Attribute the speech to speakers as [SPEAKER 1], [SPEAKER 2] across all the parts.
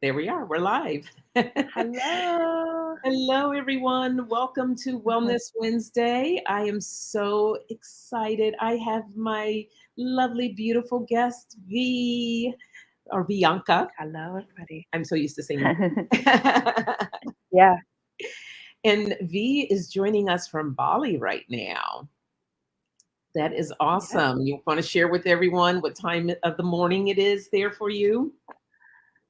[SPEAKER 1] There we are. We're live.
[SPEAKER 2] Hello.
[SPEAKER 1] Hello, everyone. Welcome to Wellness Wednesday. I am so excited. I have my lovely, beautiful guest, V or Vianca.
[SPEAKER 2] Hello, everybody.
[SPEAKER 1] I'm so used to saying
[SPEAKER 2] Yeah,
[SPEAKER 1] and V is joining us from Bali right now. That is
[SPEAKER 2] yeah,
[SPEAKER 1] awesome. You want to share with everyone what time of the morning it is there for you?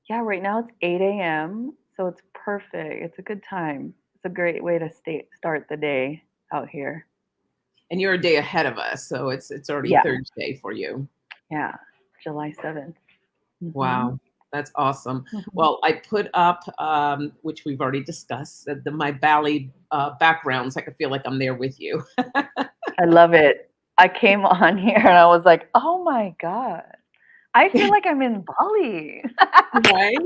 [SPEAKER 2] yeah. Right now it's 8 a.m., so it's perfect. It's a good time. It's a great way to start the day out here.
[SPEAKER 1] And you're a day ahead of us, so it's already
[SPEAKER 2] Yeah,
[SPEAKER 1] Thursday for you.
[SPEAKER 2] yeah. July 7th. Mm-hmm.
[SPEAKER 1] Wow, that's awesome.
[SPEAKER 2] Hmm.
[SPEAKER 1] Well, I put up, which we've already discussed, my Bali backgrounds. I can feel like I'm there with you.
[SPEAKER 2] I love it. I came on here and I was like, oh my God, I feel like I'm in Bali.
[SPEAKER 1] Right?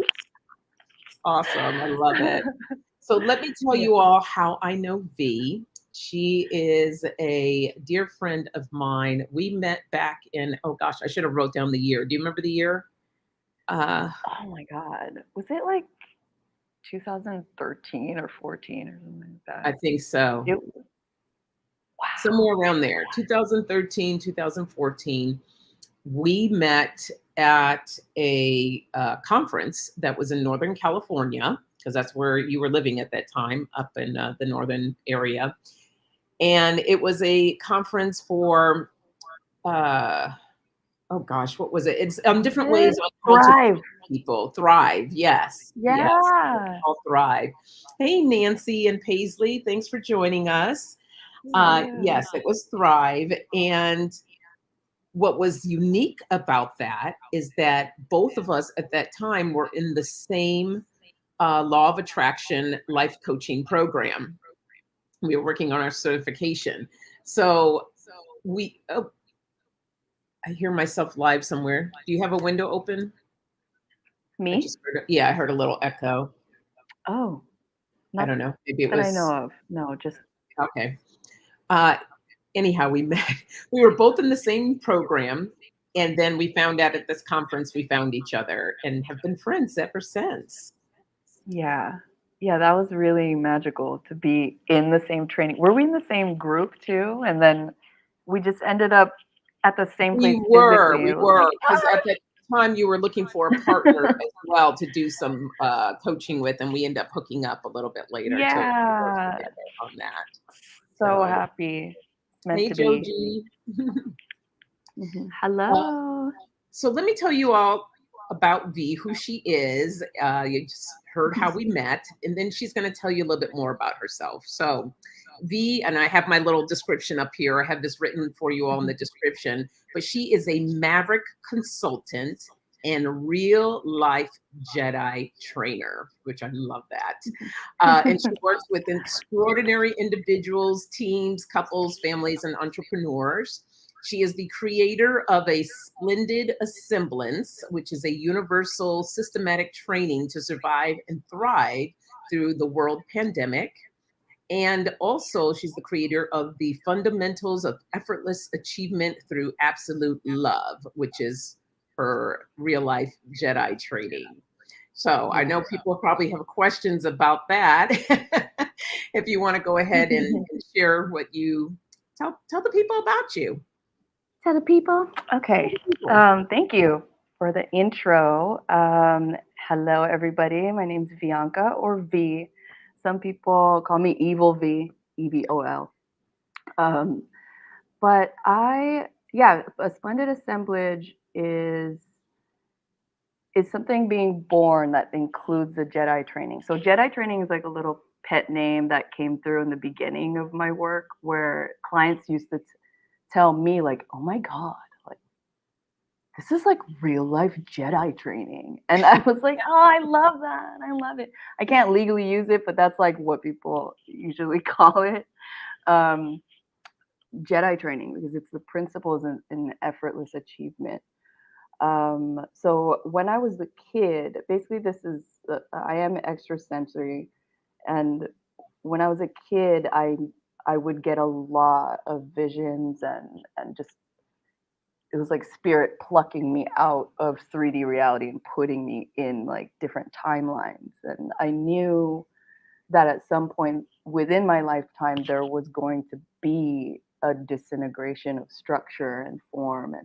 [SPEAKER 1] Awesome. I love it. So let me tell
[SPEAKER 2] Yeah.
[SPEAKER 1] you all how I know V. She is a dear friend of mine. We met back in, oh gosh, I should have wrote down the year. Do you remember the year? Uh,
[SPEAKER 2] Oh my God. Was it like 2013 or 14 or something like
[SPEAKER 1] I
[SPEAKER 2] that?
[SPEAKER 1] think so.
[SPEAKER 2] It,
[SPEAKER 1] Somewhere
[SPEAKER 2] wow.
[SPEAKER 1] around there, 2013, 2014. We met at a conference that was in Northern California, because that's where you were living at that time, up in the northern area. And it was a conference for, uh, oh gosh, what was it? It's
[SPEAKER 2] Was
[SPEAKER 1] different ways
[SPEAKER 2] it
[SPEAKER 1] on how to
[SPEAKER 2] Thrive?
[SPEAKER 1] people thrive. Yes, yes,
[SPEAKER 2] Yeah.
[SPEAKER 1] all thrive. Hey, Nancy and Paisley, thanks for joining us.
[SPEAKER 2] Hello.
[SPEAKER 1] Yes, it was Thrive. And what was unique about that is that both of us at that time were in the same law of attraction life coaching program. We were working on our certification. So oh, I hear myself live somewhere. Do you have a window open? I
[SPEAKER 2] Me?
[SPEAKER 1] just heard, yeah, I heard a little echo.
[SPEAKER 2] Oh,
[SPEAKER 1] I
[SPEAKER 2] not
[SPEAKER 1] don't know. Maybe it
[SPEAKER 2] that I know
[SPEAKER 1] was,
[SPEAKER 2] of. No, just
[SPEAKER 1] okay. Uh, Anyhow, we met. We were both in the same program. And then we found out at this conference, we found each other and have been friends ever since.
[SPEAKER 2] yeah. Yeah, that was really magical to be in the same training. Were we in the same group too? And then we just ended up at the same place physically.
[SPEAKER 1] We
[SPEAKER 2] It was like,
[SPEAKER 1] were, because at that time you were looking for a partner as well to do some coaching with, and we end up hooking up a little bit later to work
[SPEAKER 2] yeah,
[SPEAKER 1] together on that.
[SPEAKER 2] so
[SPEAKER 1] So,
[SPEAKER 2] happy. It's meant
[SPEAKER 1] hey,
[SPEAKER 2] to be.
[SPEAKER 1] Joji. Uh,
[SPEAKER 2] Hello.
[SPEAKER 1] so let me tell you all about V, who she is. You just heard how we met, and then she's going to tell you a little bit more about herself. So, V, and I have my little description up here. I have this written for you all in the description, but she is a maverick consultant and real life Jedi trainer, which I love that. And she works with extraordinary individuals, teams, couples, families, and entrepreneurs. She is the creator of a Splendid Assemblance, which is a universal systematic training to survive and thrive through the world pandemic. And also, she's the creator of the Fundamentals of Effortless Achievement Through Absolute Love, which is her real life Jedi training. So I
[SPEAKER 2] Yeah.
[SPEAKER 1] know people probably have questions about that. If you want to go ahead and share what you tell the people about you.
[SPEAKER 2] To the people?
[SPEAKER 1] Tell
[SPEAKER 2] Okay.
[SPEAKER 1] the people.
[SPEAKER 2] Thank you for the intro. Hello, everybody. My name's Vianca or V. Some people call me Evil V, EVOL. Um, but yeah, a splendid assemblage is something being born that includes the Jedi training. So Jedi training is like a little pet name that came through in the beginning of my work, where clients used to tell me like, "Oh my God, like this is like real life Jedi training." And I was like, "Oh, I love that. I love it." I can't legally use it, but that's like what people usually call it. Um, Jedi training, because it's the principles in effortless achievement. So when I was a kid, basically I am extrasensory, and when I was a kid, I would get a lot of visions and just it was like spirit plucking me out of 3D reality and putting me in like different timelines. And I knew that at some point within my lifetime, there was going to be a disintegration of structure and form.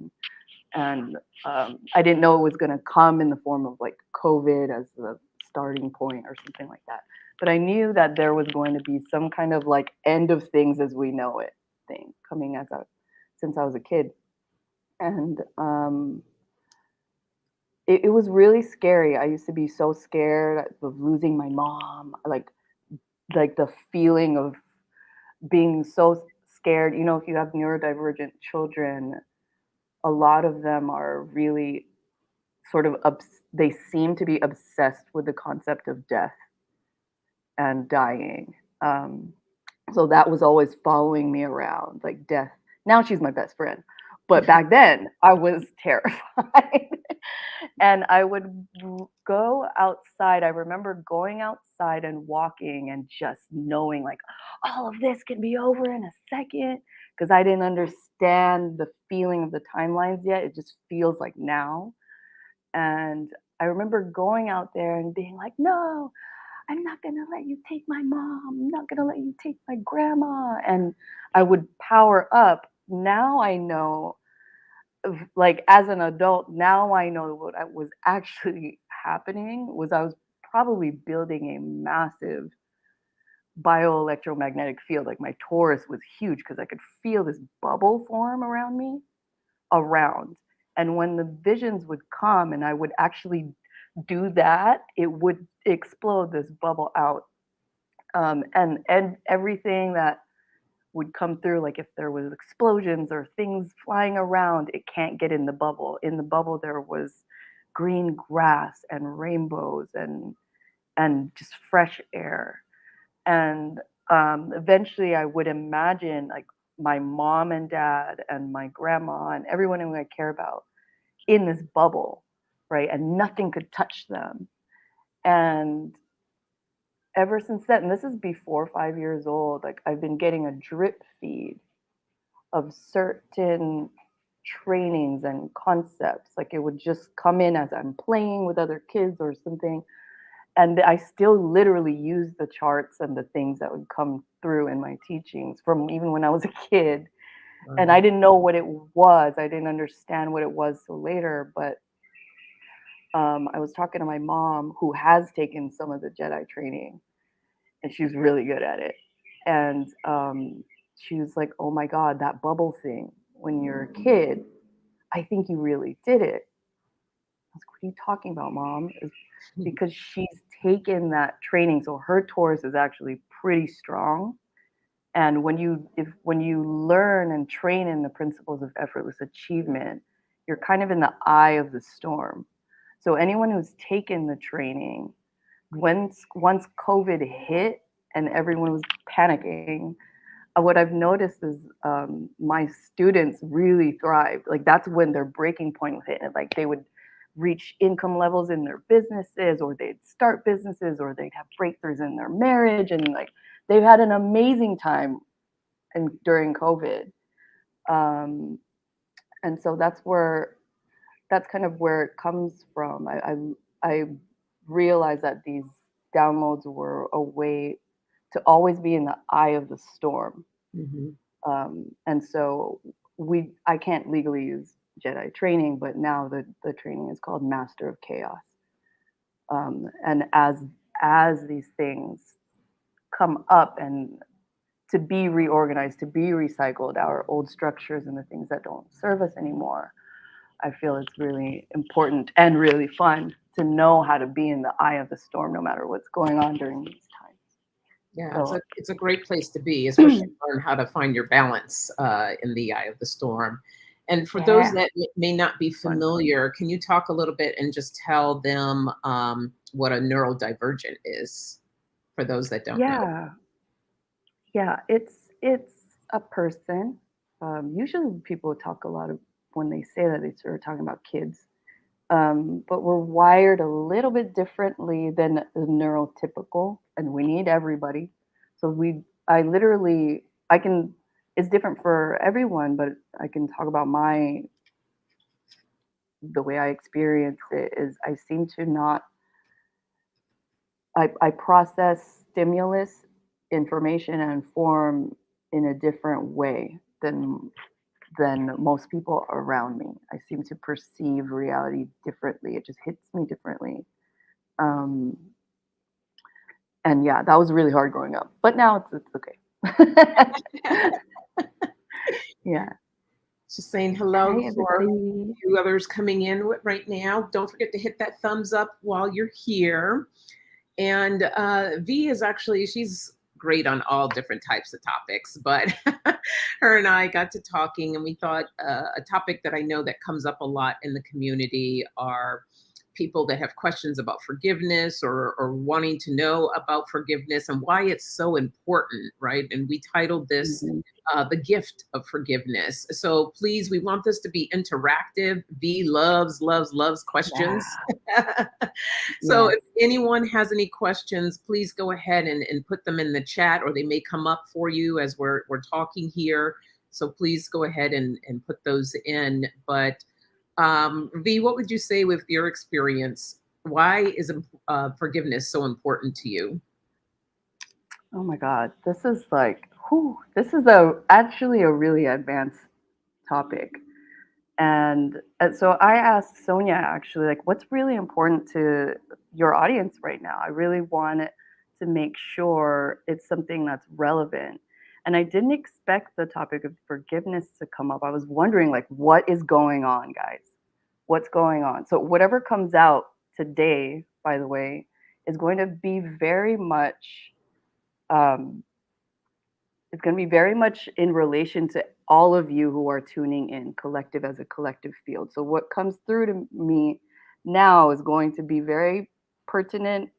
[SPEAKER 2] And I didn't know it was going to come in the form of like COVID as the starting point or something like that. But I knew that there was going to be some kind of like end of things as we know it thing coming since I was a kid. And it was really scary. I used to be so scared of losing my mom, like the feeling of being so scared. You know, if you have neurodivergent children, a lot of them are really sort of they seem to be obsessed with the concept of death and dying. Um, so that was always following me around, like death. Now she's my best friend, but back then I was terrified. And I would go outside. I remember going outside and walking and just knowing like all of this can be over in a second, because I didn't understand the feeling of the timelines yet. It just feels like now. And I remember going out there and being like, no, I'm not going to let you take my mom. I'm not going to let you take my grandma. And I would power up. Now I know, like as an adult, now I know what was actually happening was I was probably building a massive bioelectromagnetic field. Like my torus was huge because I could feel this bubble form around me, around. And when the visions would come and I would actually do that, it would explode this bubble out. And everything that would come through, like if there was explosions or things flying around, it can't get in the bubble. In the bubble there was green grass and rainbows and just fresh air. And eventually I would imagine like my mom and dad and my grandma and everyone who I care about in this bubble, right? And nothing could touch them. And ever since then, and this is before 5 years old, like I've been getting a drip feed of certain trainings and concepts. Like it would just come in as I'm playing with other kids or something. And I still literally use the charts and the things that would come through in my teachings from even when I was a kid. And I didn't know what it was. I didn't understand what it was till later. But I was talking to my mom, who has taken some of the Jedi training, and she's really good at it. And she was like, "Oh my God, that bubble thing when you're a kid, I think you really did it." I was like, "What are you talking about, Mom?" It's because she's taken that training. So her Taurus is actually pretty strong. And when you learn and train in the principles of effortless achievement, you're kind of in the eye of the storm. So anyone who's taken the training, once COVID hit and everyone was panicking, what I've noticed is my students really thrived. Like that's when their breaking point was hit. Like they would reach income levels in their businesses, or they'd start businesses, or they'd have breakthroughs in their marriage, and like they've had an amazing time during COVID. Um, and so that's kind of where it comes from. I realized that these downloads were a way to always be in the eye of the storm.
[SPEAKER 1] Mhm.
[SPEAKER 2] And so I can't legally use Jedi training, but now the training is called Master of Chaos. And as these things come up and to be reorganized, to be recycled, our old structures and the things that don't serve us anymore, I feel it's really important and really fun to know how to be in the eye of the storm, no matter what's going on during these times.
[SPEAKER 1] Yeah,
[SPEAKER 2] So,
[SPEAKER 1] it's a great place to be, especially learn how to find your balance in the eye of the storm. And for those
[SPEAKER 2] yeah,
[SPEAKER 1] that may not be
[SPEAKER 2] fun.
[SPEAKER 1] familiar, can you talk a little bit and just tell them what a neurodivergent is for those that don't know?
[SPEAKER 2] Yeah, yeah. It's a person. Usually, people talk a lot of when they say that they sort of talking about kids. But we're wired a little bit differently than the neurotypical, and we need everybody. So I can, it's different for everyone, but I can talk about my the way I experience it is I seem to not, I process stimulus, information, and form in a different way than most people around me. I seem to perceive reality differently. It just hits me differently. Um, and yeah, that was really hard growing up, but now it's okay. Yeah.
[SPEAKER 1] Just saying hello
[SPEAKER 2] Hi,
[SPEAKER 1] for
[SPEAKER 2] everybody.
[SPEAKER 1] you others coming in right now. Don't forget to hit that thumbs up while you're here. And V is actually, she's great on all different types of topics, but her and I got to talking and we thought a topic that I know that comes up a lot in the community are people that have questions about forgiveness or wanting to know about forgiveness and why it's so important, right? And we titled this
[SPEAKER 2] Mhm.
[SPEAKER 1] The Gift of Forgiveness. So please, we want this to be interactive. V loves
[SPEAKER 2] Yeah.
[SPEAKER 1] questions. So
[SPEAKER 2] Yes.
[SPEAKER 1] if anyone has any questions, please go ahead and put them in the chat, or they may come up for you as we're talking here. So please go ahead and put those in. But V, what would you say with your experience? Why is forgiveness so important to you?
[SPEAKER 2] Oh my God. This is like, whew, this is actually a really advanced topic. And so I asked Sonia actually, like, what's really important to your audience right now? I really want to make sure it's something that's relevant. And I didn't expect the topic of forgiveness to come up. I was wondering, like, what is going on, guys? What's going on? So whatever comes out today, by the way, is going to be very much um, it's going to be very much in relation to all of you who are tuning in, collective as a collective field. So, what comes through to me now is going to be very pertinent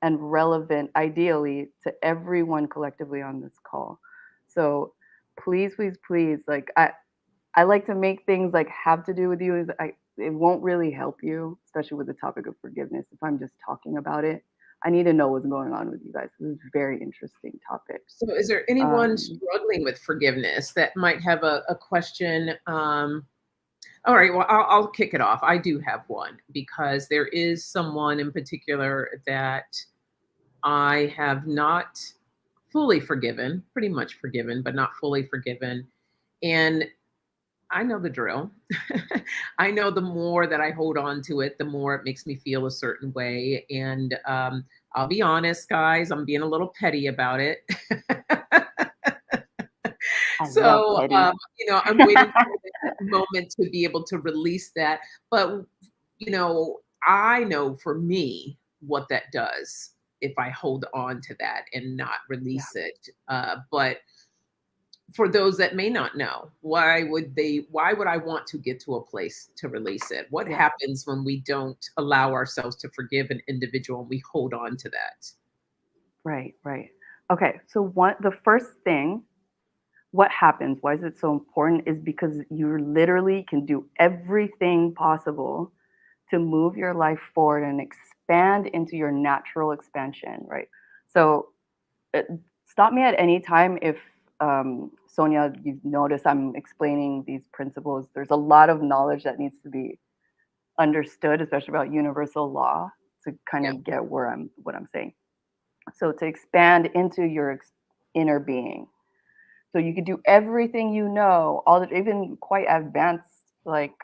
[SPEAKER 2] and relevant, ideally, to everyone collectively on this call. So, please, please, please, like, I like to make things like have to do with you. It won't really help you, especially with the topic of forgiveness. If I'm just talking about it, I need to know what's going on with you guys. This is a very interesting topic.
[SPEAKER 1] So is there anyone
[SPEAKER 2] Um,
[SPEAKER 1] struggling with forgiveness that might have a question? All right, well, I'll kick it off. I do have one because there is someone in particular that I have not fully forgiven, pretty much forgiven, but not fully forgiven. And I know the drill. I know the more that I hold on to it, the more it makes me feel a certain way. And I'll be honest, guys, I'm being a little petty about it.
[SPEAKER 2] I love
[SPEAKER 1] So,
[SPEAKER 2] petty.
[SPEAKER 1] I'm waiting for that moment to be able to release that. But, I know for me what that does if I hold on to that and not
[SPEAKER 2] Yeah,
[SPEAKER 1] release it. But for those that may not know, why would I want to get to a place to release it? What
[SPEAKER 2] yeah,
[SPEAKER 1] happens when we don't allow ourselves to forgive an individual and we hold on to that?
[SPEAKER 2] right, right. Okay, so the first thing, what happens, why is it so important, is because you literally can do everything possible to move your life forward and expand into your natural expansion, right? So uh, stop me at any time if Sonia, you notice I'm explaining these principles. There's a lot of knowledge that needs to be understood, especially about universal law, to kind
[SPEAKER 1] Yeah.
[SPEAKER 2] of get what I'm saying. So to expand into your inner being, so you could do everything you know, all the even quite advanced, like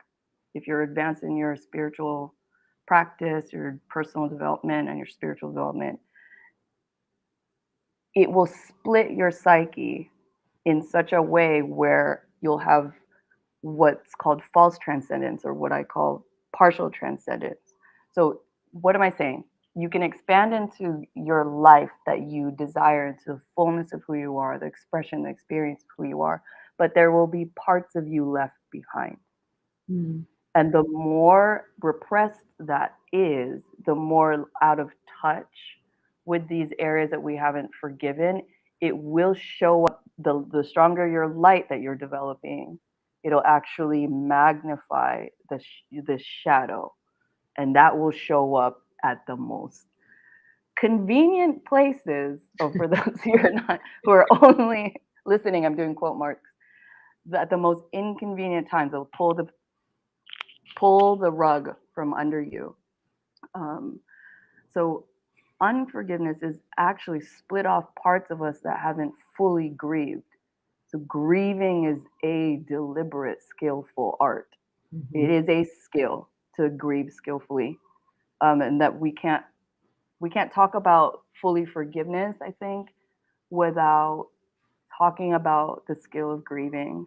[SPEAKER 2] if you're advanced in your spiritual practice, your personal development, and your spiritual development, it will split your psyche in such a way where you'll have what's called false transcendence, or what I call partial transcendence. So, what am I saying? You can expand into your life that you desire, into the fullness of who you are, the expression, the experience of who you are, but there will be parts of you left behind.
[SPEAKER 1] Mm.
[SPEAKER 2] And the more repressed that is, the more out of touch with these areas that we haven't forgiven, it will show up. The stronger your light that you're developing, it'll actually magnify the shadow. And that will show up at the most convenient places. Oh, for those who are only listening, I'm doing quote marks. At the most inconvenient times, they'll pull the pull the rug from under you. So unforgiveness is actually split off parts of us that haven't fully grieved. So grieving is a deliberate, skillful art. It is a skill to grieve skillfully, and that we can't talk about fully forgiveness, I think, without talking about the skill of grieving,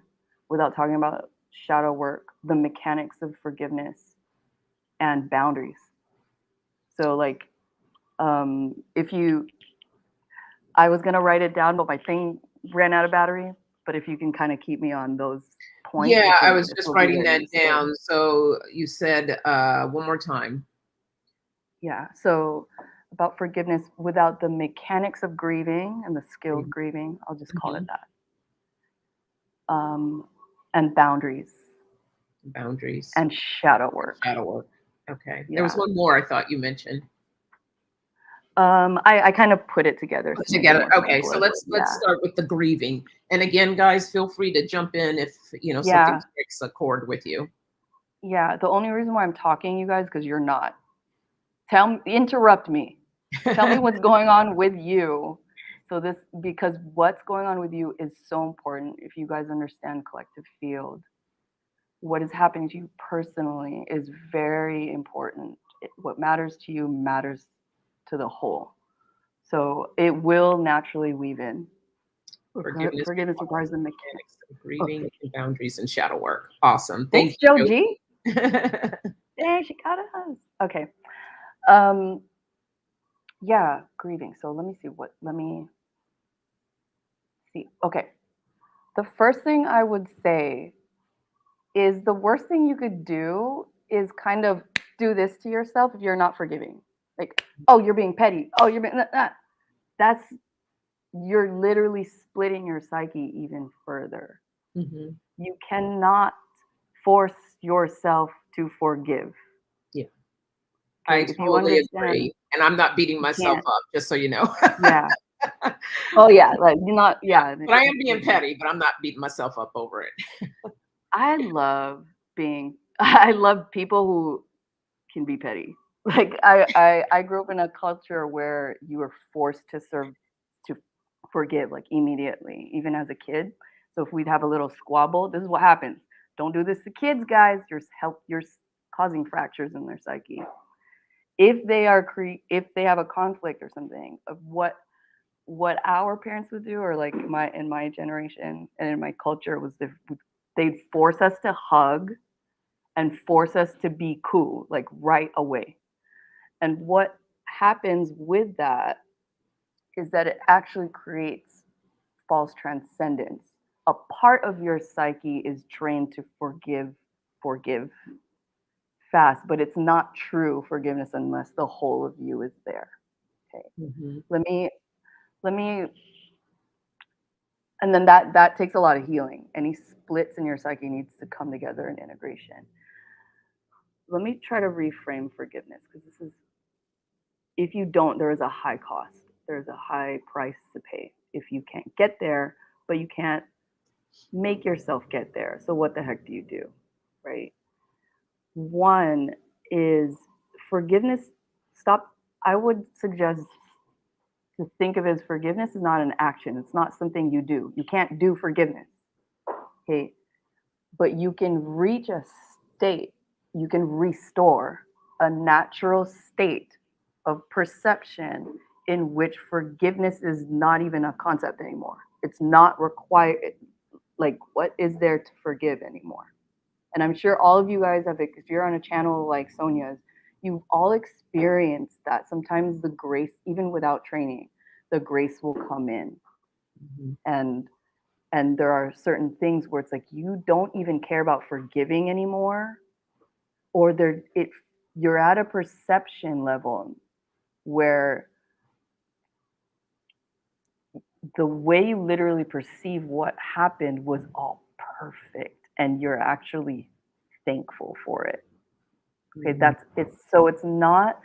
[SPEAKER 2] without talking about shadow work, the mechanics of forgiveness, and boundaries. So, like, if you, I was gonna write it down, but my thing ran out of battery. But if you can kind of keep me on those points,
[SPEAKER 1] Yeah, I was
[SPEAKER 2] this
[SPEAKER 1] just
[SPEAKER 2] will be
[SPEAKER 1] writing
[SPEAKER 2] very
[SPEAKER 1] that
[SPEAKER 2] useful.
[SPEAKER 1] down. So you said one more time.
[SPEAKER 2] Yeah. So about forgiveness without the mechanics of grieving and the skill of grieving, I'll just call it
[SPEAKER 1] Mhm.
[SPEAKER 2] that. And boundaries
[SPEAKER 1] Boundaries,
[SPEAKER 2] and shadow work.
[SPEAKER 1] shadow work. Okay. There was
[SPEAKER 2] Yeah.
[SPEAKER 1] one more I thought you mentioned.
[SPEAKER 2] I kind of put it together
[SPEAKER 1] Put
[SPEAKER 2] to make it
[SPEAKER 1] together.
[SPEAKER 2] more
[SPEAKER 1] Okay, so
[SPEAKER 2] simpler.
[SPEAKER 1] let's
[SPEAKER 2] Yeah.
[SPEAKER 1] start with the grieving. And again, guys, feel free to jump in if something
[SPEAKER 2] Yeah.
[SPEAKER 1] strikes a chord with you.
[SPEAKER 2] Yeah. The only reason why I'm talking, you guys, because you're not. Interrupt me. Tell me what's going on with you. So because what's going on with you is so important if you guys understand collective field. What is happening to you personally is very important. What matters to you matters to the whole. So it will naturally weave in.
[SPEAKER 1] Forgiveness
[SPEAKER 2] Forgiveness requires the mechanic.
[SPEAKER 1] mechanics of grieving and boundaries and shadow work. Awesome.
[SPEAKER 2] Thanks,
[SPEAKER 1] Thank
[SPEAKER 2] Joe
[SPEAKER 1] you.
[SPEAKER 2] G. Dang, she got us. Okay. Um, yeah, grieving. So let me see. Okay. The first thing I would say is the worst thing you could do is kind of do this to yourself if you're not forgiving. Like, oh, you're being petty. Oh, you're being that's you're literally splitting your psyche even further.
[SPEAKER 1] Mhm.
[SPEAKER 2] You cannot force yourself to forgive.
[SPEAKER 1] Yeah, I
[SPEAKER 2] Okay, if you
[SPEAKER 1] totally
[SPEAKER 2] understand,
[SPEAKER 1] agree. And I'm not beating
[SPEAKER 2] you
[SPEAKER 1] myself
[SPEAKER 2] can't.
[SPEAKER 1] up, just so you know.
[SPEAKER 2] Yeah. Oh yeah, like you're not.
[SPEAKER 1] Yeah,
[SPEAKER 2] Yeah.
[SPEAKER 1] but I am being petty, but I'm not beating myself up over it.
[SPEAKER 2] I love being. I love people who can be petty. Like I grew up in a culture where you were forced to forgive like immediately, even as a kid. So if we'd have a little squabble, this is what happens. Don't do this to kids, guys. You're causing fractures in their psyche. If if they have a conflict or something of what our parents would do, or like in my generation and in my culture was they'd force us to hug and force us to be cool like right away. And what happens with that is that it actually creates false transcendence. A part of your psyche is trained to forgive fast, but it's not true forgiveness unless the whole of you is there. Okay.
[SPEAKER 1] Mhm.
[SPEAKER 2] Let me and then that takes a lot of healing. Any splits in your psyche needs to come together in integration. Let me try to reframe forgiveness because this is if you don't, there is a high cost. There's a high price to pay if you can't get there, but you can't make yourself get there. So what the heck do you do? Right? One is forgiveness. Stop. I would suggest to think of it as forgiveness is not an action. It's not something you do. You can't do forgiveness. Okay. But you can reach a state, you can restore a natural state of perception in which forgiveness is not even a concept anymore. It's not required. Like, what is there to forgive anymore? And I'm sure all of you guys have, if you're on a channel like Sonia's, you've all experienced that. Sometimes the grace, even without training, the grace will come in.
[SPEAKER 1] Mhm.
[SPEAKER 2] And there are certain things where it's like you don't even care about forgiving anymore, or you're at a perception level where the way you literally perceive what happened was all perfect and you're actually thankful for it. Okay,
[SPEAKER 1] Mhm.
[SPEAKER 2] it's not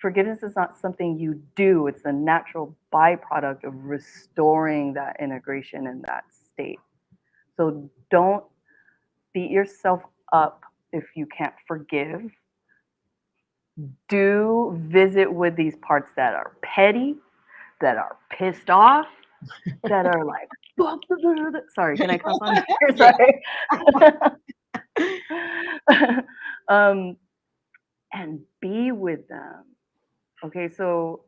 [SPEAKER 2] forgiveness is not something you do, it's the natural byproduct of restoring that integration in that state. So don't beat yourself up if you can't forgive, do visit with these parts that are petty, that are pissed off, that are like, sorry, can I cuss on here? Sorry. And be with them. Okay, so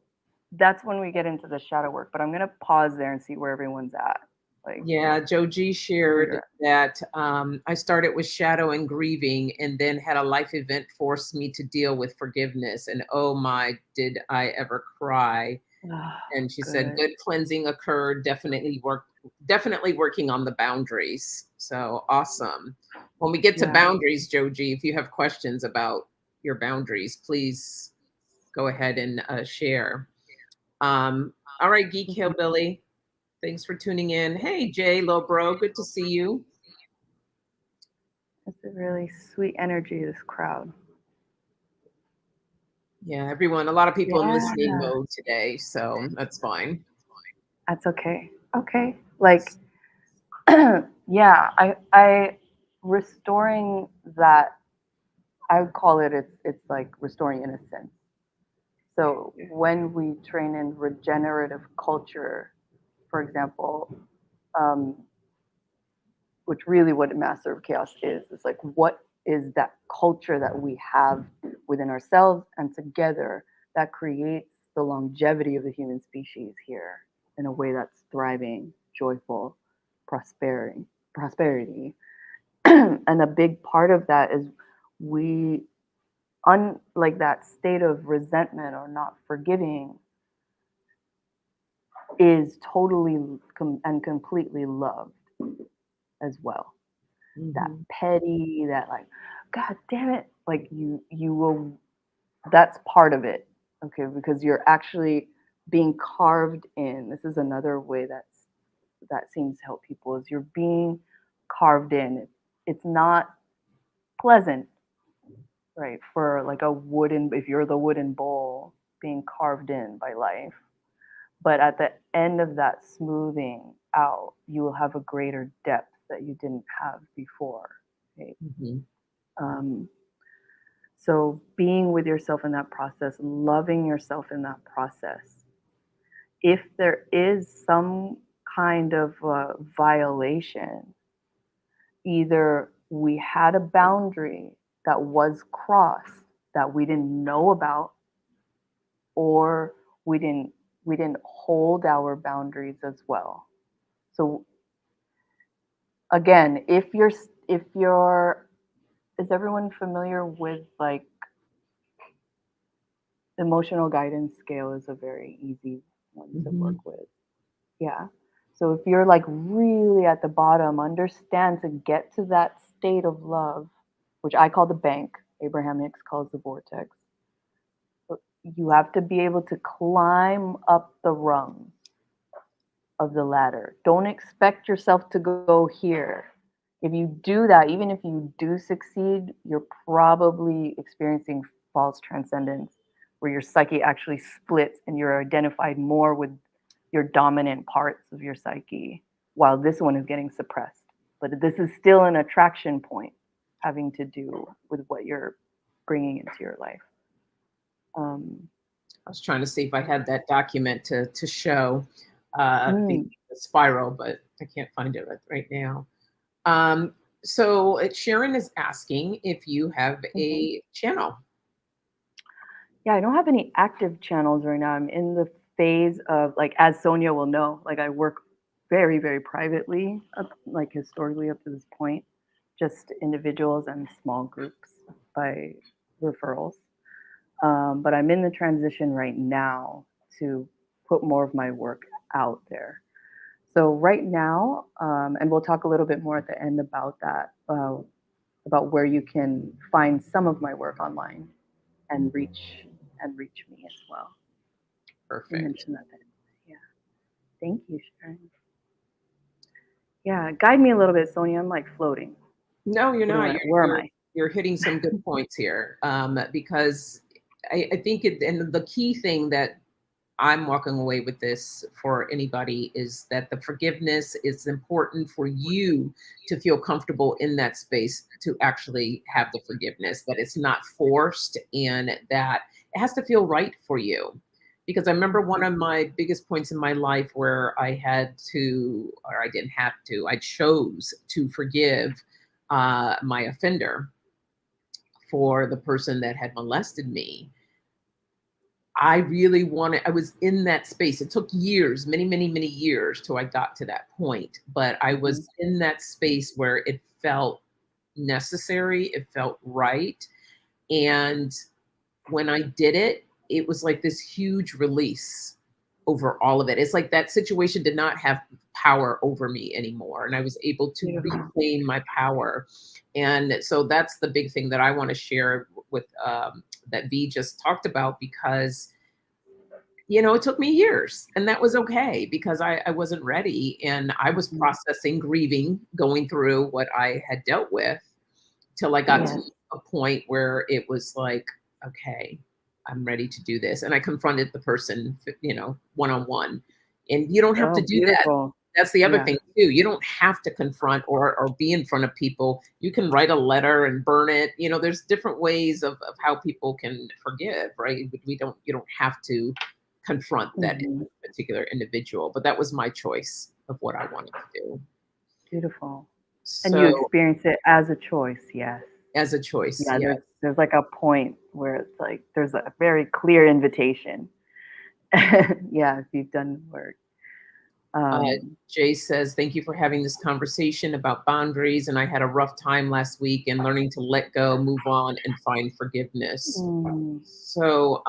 [SPEAKER 2] that's when we get into the shadow work, but I'm going to pause there and see where everyone's at. Like,
[SPEAKER 1] Yeah, Joe G
[SPEAKER 2] where
[SPEAKER 1] shared
[SPEAKER 2] you're at.
[SPEAKER 1] that I started with shadow and grieving, and then had a life event force me to deal with forgiveness. And oh my, did I ever cry?
[SPEAKER 2] Ah,
[SPEAKER 1] And she said,
[SPEAKER 2] good.
[SPEAKER 1] good cleansing occurred. Definitely working on the boundaries. So awesome. When we get to
[SPEAKER 2] Yeah.
[SPEAKER 1] boundaries, Joe G, if you have questions about your boundaries, please go ahead and share. All right, Geek
[SPEAKER 2] Mhm.
[SPEAKER 1] Hillbilly. Thanks for tuning in. Hey, Jay Lobro, good to see you.
[SPEAKER 2] It's a really sweet energy, this crowd.
[SPEAKER 1] Yeah, everyone, a lot of people in listening
[SPEAKER 2] Yeah,
[SPEAKER 1] mode today, so that's fine.
[SPEAKER 2] that's okay. Okay. Like, yeah, I restoring that, I would call it, it's like restoring innocence. So when we train in regenerative culture, for example, um, which really what Master of Chaos is like, what is that culture that we have within ourselves and together that creates the longevity of the human species here in a way that's thriving, joyful, prosperity. And a big part of that is we like that state of resentment or not forgiving is totally and completely loved as well. That
[SPEAKER 1] Hmm.
[SPEAKER 2] petty, that like, God damn it, like you will. That's part of it, okay? Because you're actually being carved in. This is another way that seems to help people is you're being carved in. It's not pleasant, right? For like a wooden, if you're the wooden bowl being carved in by life. But at the end of that smoothing out, you will have a greater depth that you didn't have before. Right?
[SPEAKER 1] Hmm.
[SPEAKER 2] Um, so being with yourself in that process, loving yourself in that process. If there is some kind of violation, either we had a boundary that was crossed that we didn't know about, or we didn't we didn't hold our boundaries as well. So again, if you're is everyone familiar with like emotional guidance scale is a very easy one to
[SPEAKER 1] Hmm.
[SPEAKER 2] work with. Yeah. So if you're like really at the bottom, understand to get to that state of love, which I call the bank, Abraham Hicks calls the vortex. You have to be able to climb up the rungs of the ladder. Don't expect yourself to go here. If you do that, even if you do succeed, you're probably experiencing false transcendence, where your psyche actually splits and you're identified more with your dominant parts of your psyche, while this one is getting suppressed. But this is still an attraction point having to do with what you're bringing into your life. Um,
[SPEAKER 1] I was trying to see if I had that document to show
[SPEAKER 2] mm,
[SPEAKER 1] the spiral, but I can't find it right now. So Sharon is asking if you have
[SPEAKER 2] mhm.
[SPEAKER 1] a channel.
[SPEAKER 2] Yeah, I don't have any active channels right now. I'm in the phase of like, as Sonia will know, like I work very, very privately, like historically up to this point, just individuals and small groups by referrals. But I'm in the transition right now to put more of my work out there. So right now, and we'll talk a little bit more at the end about that, about where you can find some of my work online and reach me as well. I
[SPEAKER 1] Perfect.
[SPEAKER 2] mentioned that. Yeah. Thank you, Sharon. Yeah. Guide me a little bit, Sonia. I'm like floating.
[SPEAKER 1] No, you're
[SPEAKER 2] What do
[SPEAKER 1] not.
[SPEAKER 2] I? Where am I?
[SPEAKER 1] You're hitting some good points here because I think and the key thing that I'm walking away with this for anybody is that the forgiveness is important for you to feel comfortable in that space to actually have the forgiveness, that it's not forced and that it has to feel right for you. Because I remember one of my biggest points in my life where I had to, or I didn't have to, I chose to forgive my offender for the person that had molested me. I really wanted, I was in that space. It took years, many, many, many years till I got to that point. But I
[SPEAKER 2] Mhm.
[SPEAKER 1] was in that space where it felt necessary, it felt right. And when I did it, it was like this huge release over all of it. It's like that situation did not have power over me anymore. And I was able to
[SPEAKER 2] Beautiful.
[SPEAKER 1] reclaim my power. And so that's the big thing that I want to share with that V just talked about because it took me years and that was okay because I wasn't ready and I was
[SPEAKER 2] Mhm.
[SPEAKER 1] processing, grieving, going through what I had dealt with till I got to
[SPEAKER 2] Yes.
[SPEAKER 1] a point where it was like, okay, I'm ready to do this. And I confronted the person, one on one. And you don't have to
[SPEAKER 2] Oh,
[SPEAKER 1] do that.
[SPEAKER 2] beautiful.
[SPEAKER 1] That's the other
[SPEAKER 2] Yeah.
[SPEAKER 1] thing too. You don't have to confront or be in front of people. You can write a letter and burn it. There's different ways of how people can forgive, right? You don't have to confront that
[SPEAKER 2] Mhm.
[SPEAKER 1] particular individual. But that was my choice of what I wanted to do.
[SPEAKER 2] Beautiful. And you
[SPEAKER 1] So
[SPEAKER 2] experience it as a choice, yes.
[SPEAKER 1] as a choice,
[SPEAKER 2] Yeah,
[SPEAKER 1] yes.
[SPEAKER 2] there's like a point where it's like there's a very clear invitation. Yeah, if you've done the work.
[SPEAKER 1] Uh,
[SPEAKER 2] Um,
[SPEAKER 1] Jay says, thank you for having this conversation about boundaries. And I had a rough time last week and learning to let go, move on, and find forgiveness.
[SPEAKER 2] mm,
[SPEAKER 1] So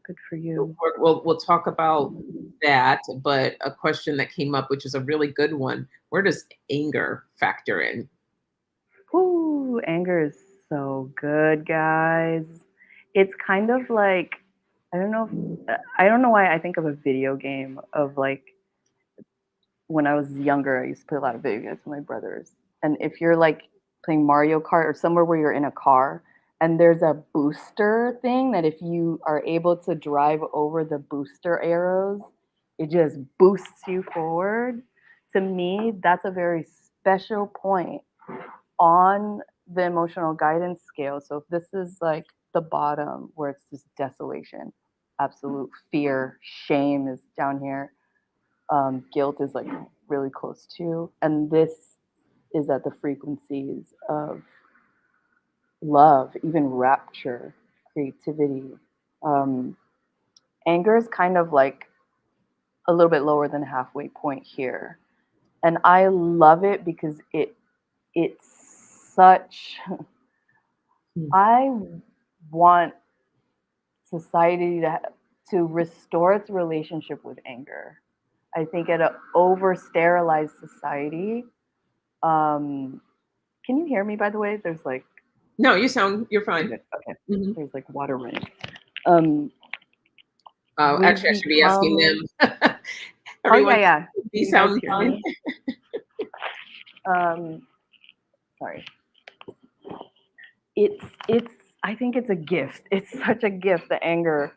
[SPEAKER 2] good for you.
[SPEAKER 1] we'll talk about that. But a question that came up, which is a really good one, where does anger factor in?
[SPEAKER 2] Ooh, anger is so good, guys. It's kind of like I don't know why I think of a video game of like when I was younger, I used to play a lot of video games with my brothers. And if you're like playing Mario Kart or somewhere where you're in a car and there's a booster thing that if you are able to drive over the booster arrows, it just boosts you forward. To me, that's a very special point on the emotional guidance scale. So if this is like the bottom where it's just desolation, absolute fear, shame is down here, guilt is like really close to, and this is at the frequencies of love, even rapture, creativity. Um, Anger is kind of like a little bit lower than halfway point here, and I love it because it's such.
[SPEAKER 1] Hmm.
[SPEAKER 2] I want society to restore its relationship with anger. I think at an over sterilized society, um, can you hear me, by the way? There's like
[SPEAKER 1] No, you're
[SPEAKER 2] okay,
[SPEAKER 1] fine.
[SPEAKER 2] good. Okay.
[SPEAKER 1] Hmm.
[SPEAKER 2] There's like water running. Um, we've
[SPEAKER 1] Actually, I should be asking
[SPEAKER 2] become
[SPEAKER 1] them.
[SPEAKER 2] oh yeah,
[SPEAKER 1] Everyone,
[SPEAKER 2] yeah.
[SPEAKER 1] do you
[SPEAKER 2] Can you guys
[SPEAKER 1] sound
[SPEAKER 2] hear
[SPEAKER 1] fine?
[SPEAKER 2] me? Um, Sorry. It's I think it's a gift. It's such a gift, the anger.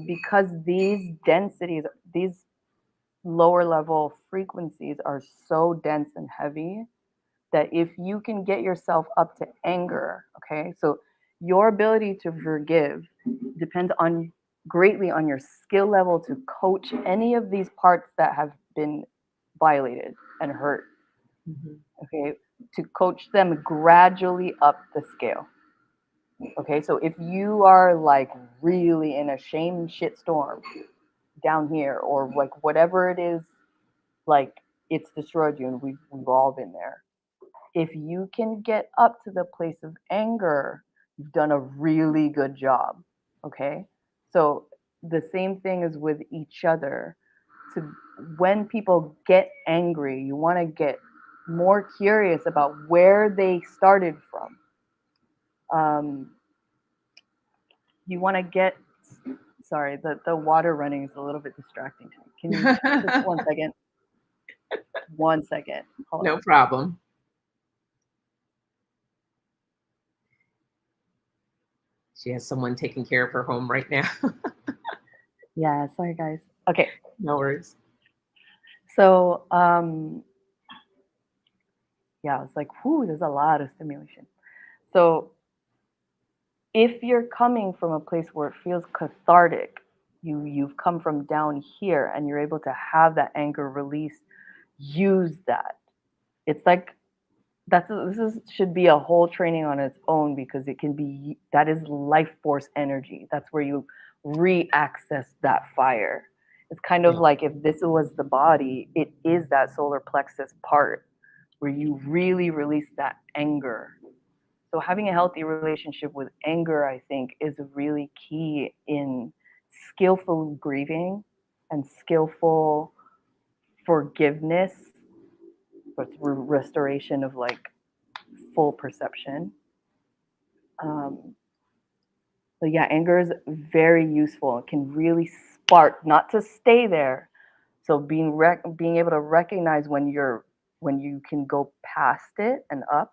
[SPEAKER 2] Because these densities, these lower level frequencies are so dense and heavy that if you can get yourself up to anger, okay, so your ability to forgive depends on greatly on your skill level to coach any of these parts that have been violated and hurt,
[SPEAKER 1] Mhm.
[SPEAKER 2] okay, to coach them gradually up the scale. Okay, so if you are like really in a shame shit storm down here, or like whatever it is, like it's destroyed you, and we've all been there. If you can get up to the place of anger, you've done a really good job. Okay. So the same thing is with each other. To when people get angry, you want to get more curious about where they started from. Um, you want to get sorry, the water running is a little bit distracting to me. Can you just 1 second? 1 second. Hold
[SPEAKER 1] No
[SPEAKER 2] on.
[SPEAKER 1] problem. She has someone taking care of her home right now.
[SPEAKER 2] Yeah, sorry guys. Okay.
[SPEAKER 1] No worries.
[SPEAKER 2] So yeah, it's like, whoo, there's a lot of stimulation. So if you're coming from a place where it feels cathartic, you've come from down here and you're able to have that anger release, use that. It's like should be a whole training on its own because it can be that is life force energy. That's where you re-access that fire. It's kind of
[SPEAKER 1] Yeah.
[SPEAKER 2] like if this was the body, it is that solar plexus part where you really release that anger. So having a healthy relationship with anger, I think, is really key in skillful grieving and skillful forgiveness, but restoration of like full perception. Um, but yeah, anger is very useful. It can really spark, not to stay there. So being able to recognize when you can go past it and up.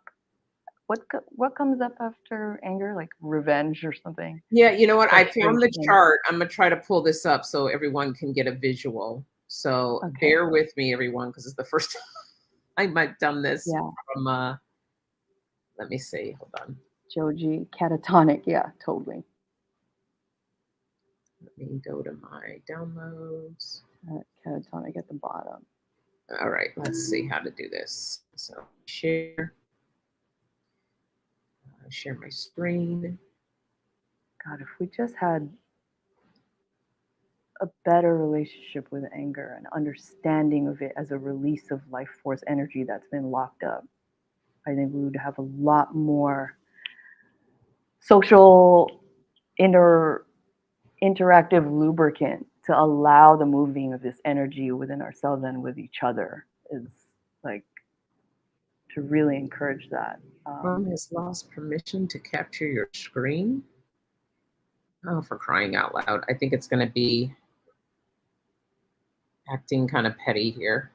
[SPEAKER 2] What comes up after anger? Like revenge or something?
[SPEAKER 1] Yeah, you know what? I found the
[SPEAKER 2] Frustration.
[SPEAKER 1] chart. I'm gonna try to pull this up so everyone can get a visual. So
[SPEAKER 2] Okay.
[SPEAKER 1] bear with me, everyone, because it's the first time I might have done this
[SPEAKER 2] Yeah.
[SPEAKER 1] from let me see. Hold on.
[SPEAKER 2] Joji, catatonic. Yeah, totally.
[SPEAKER 1] Let me go to my downloads.
[SPEAKER 2] Catatonic at the bottom.
[SPEAKER 1] All right, let's see how to do this. So share my screen.
[SPEAKER 2] God, if we just had a better relationship with anger and understanding of it as a release of life force energy that's been locked up, I think we would have a lot more social interactive lubricant to allow the moving of this energy within ourselves and with each other is like to really encourage that.
[SPEAKER 1] Chrome has lost permission to capture your screen. Oh, for crying out loud. I think it's going to be acting kind of petty here.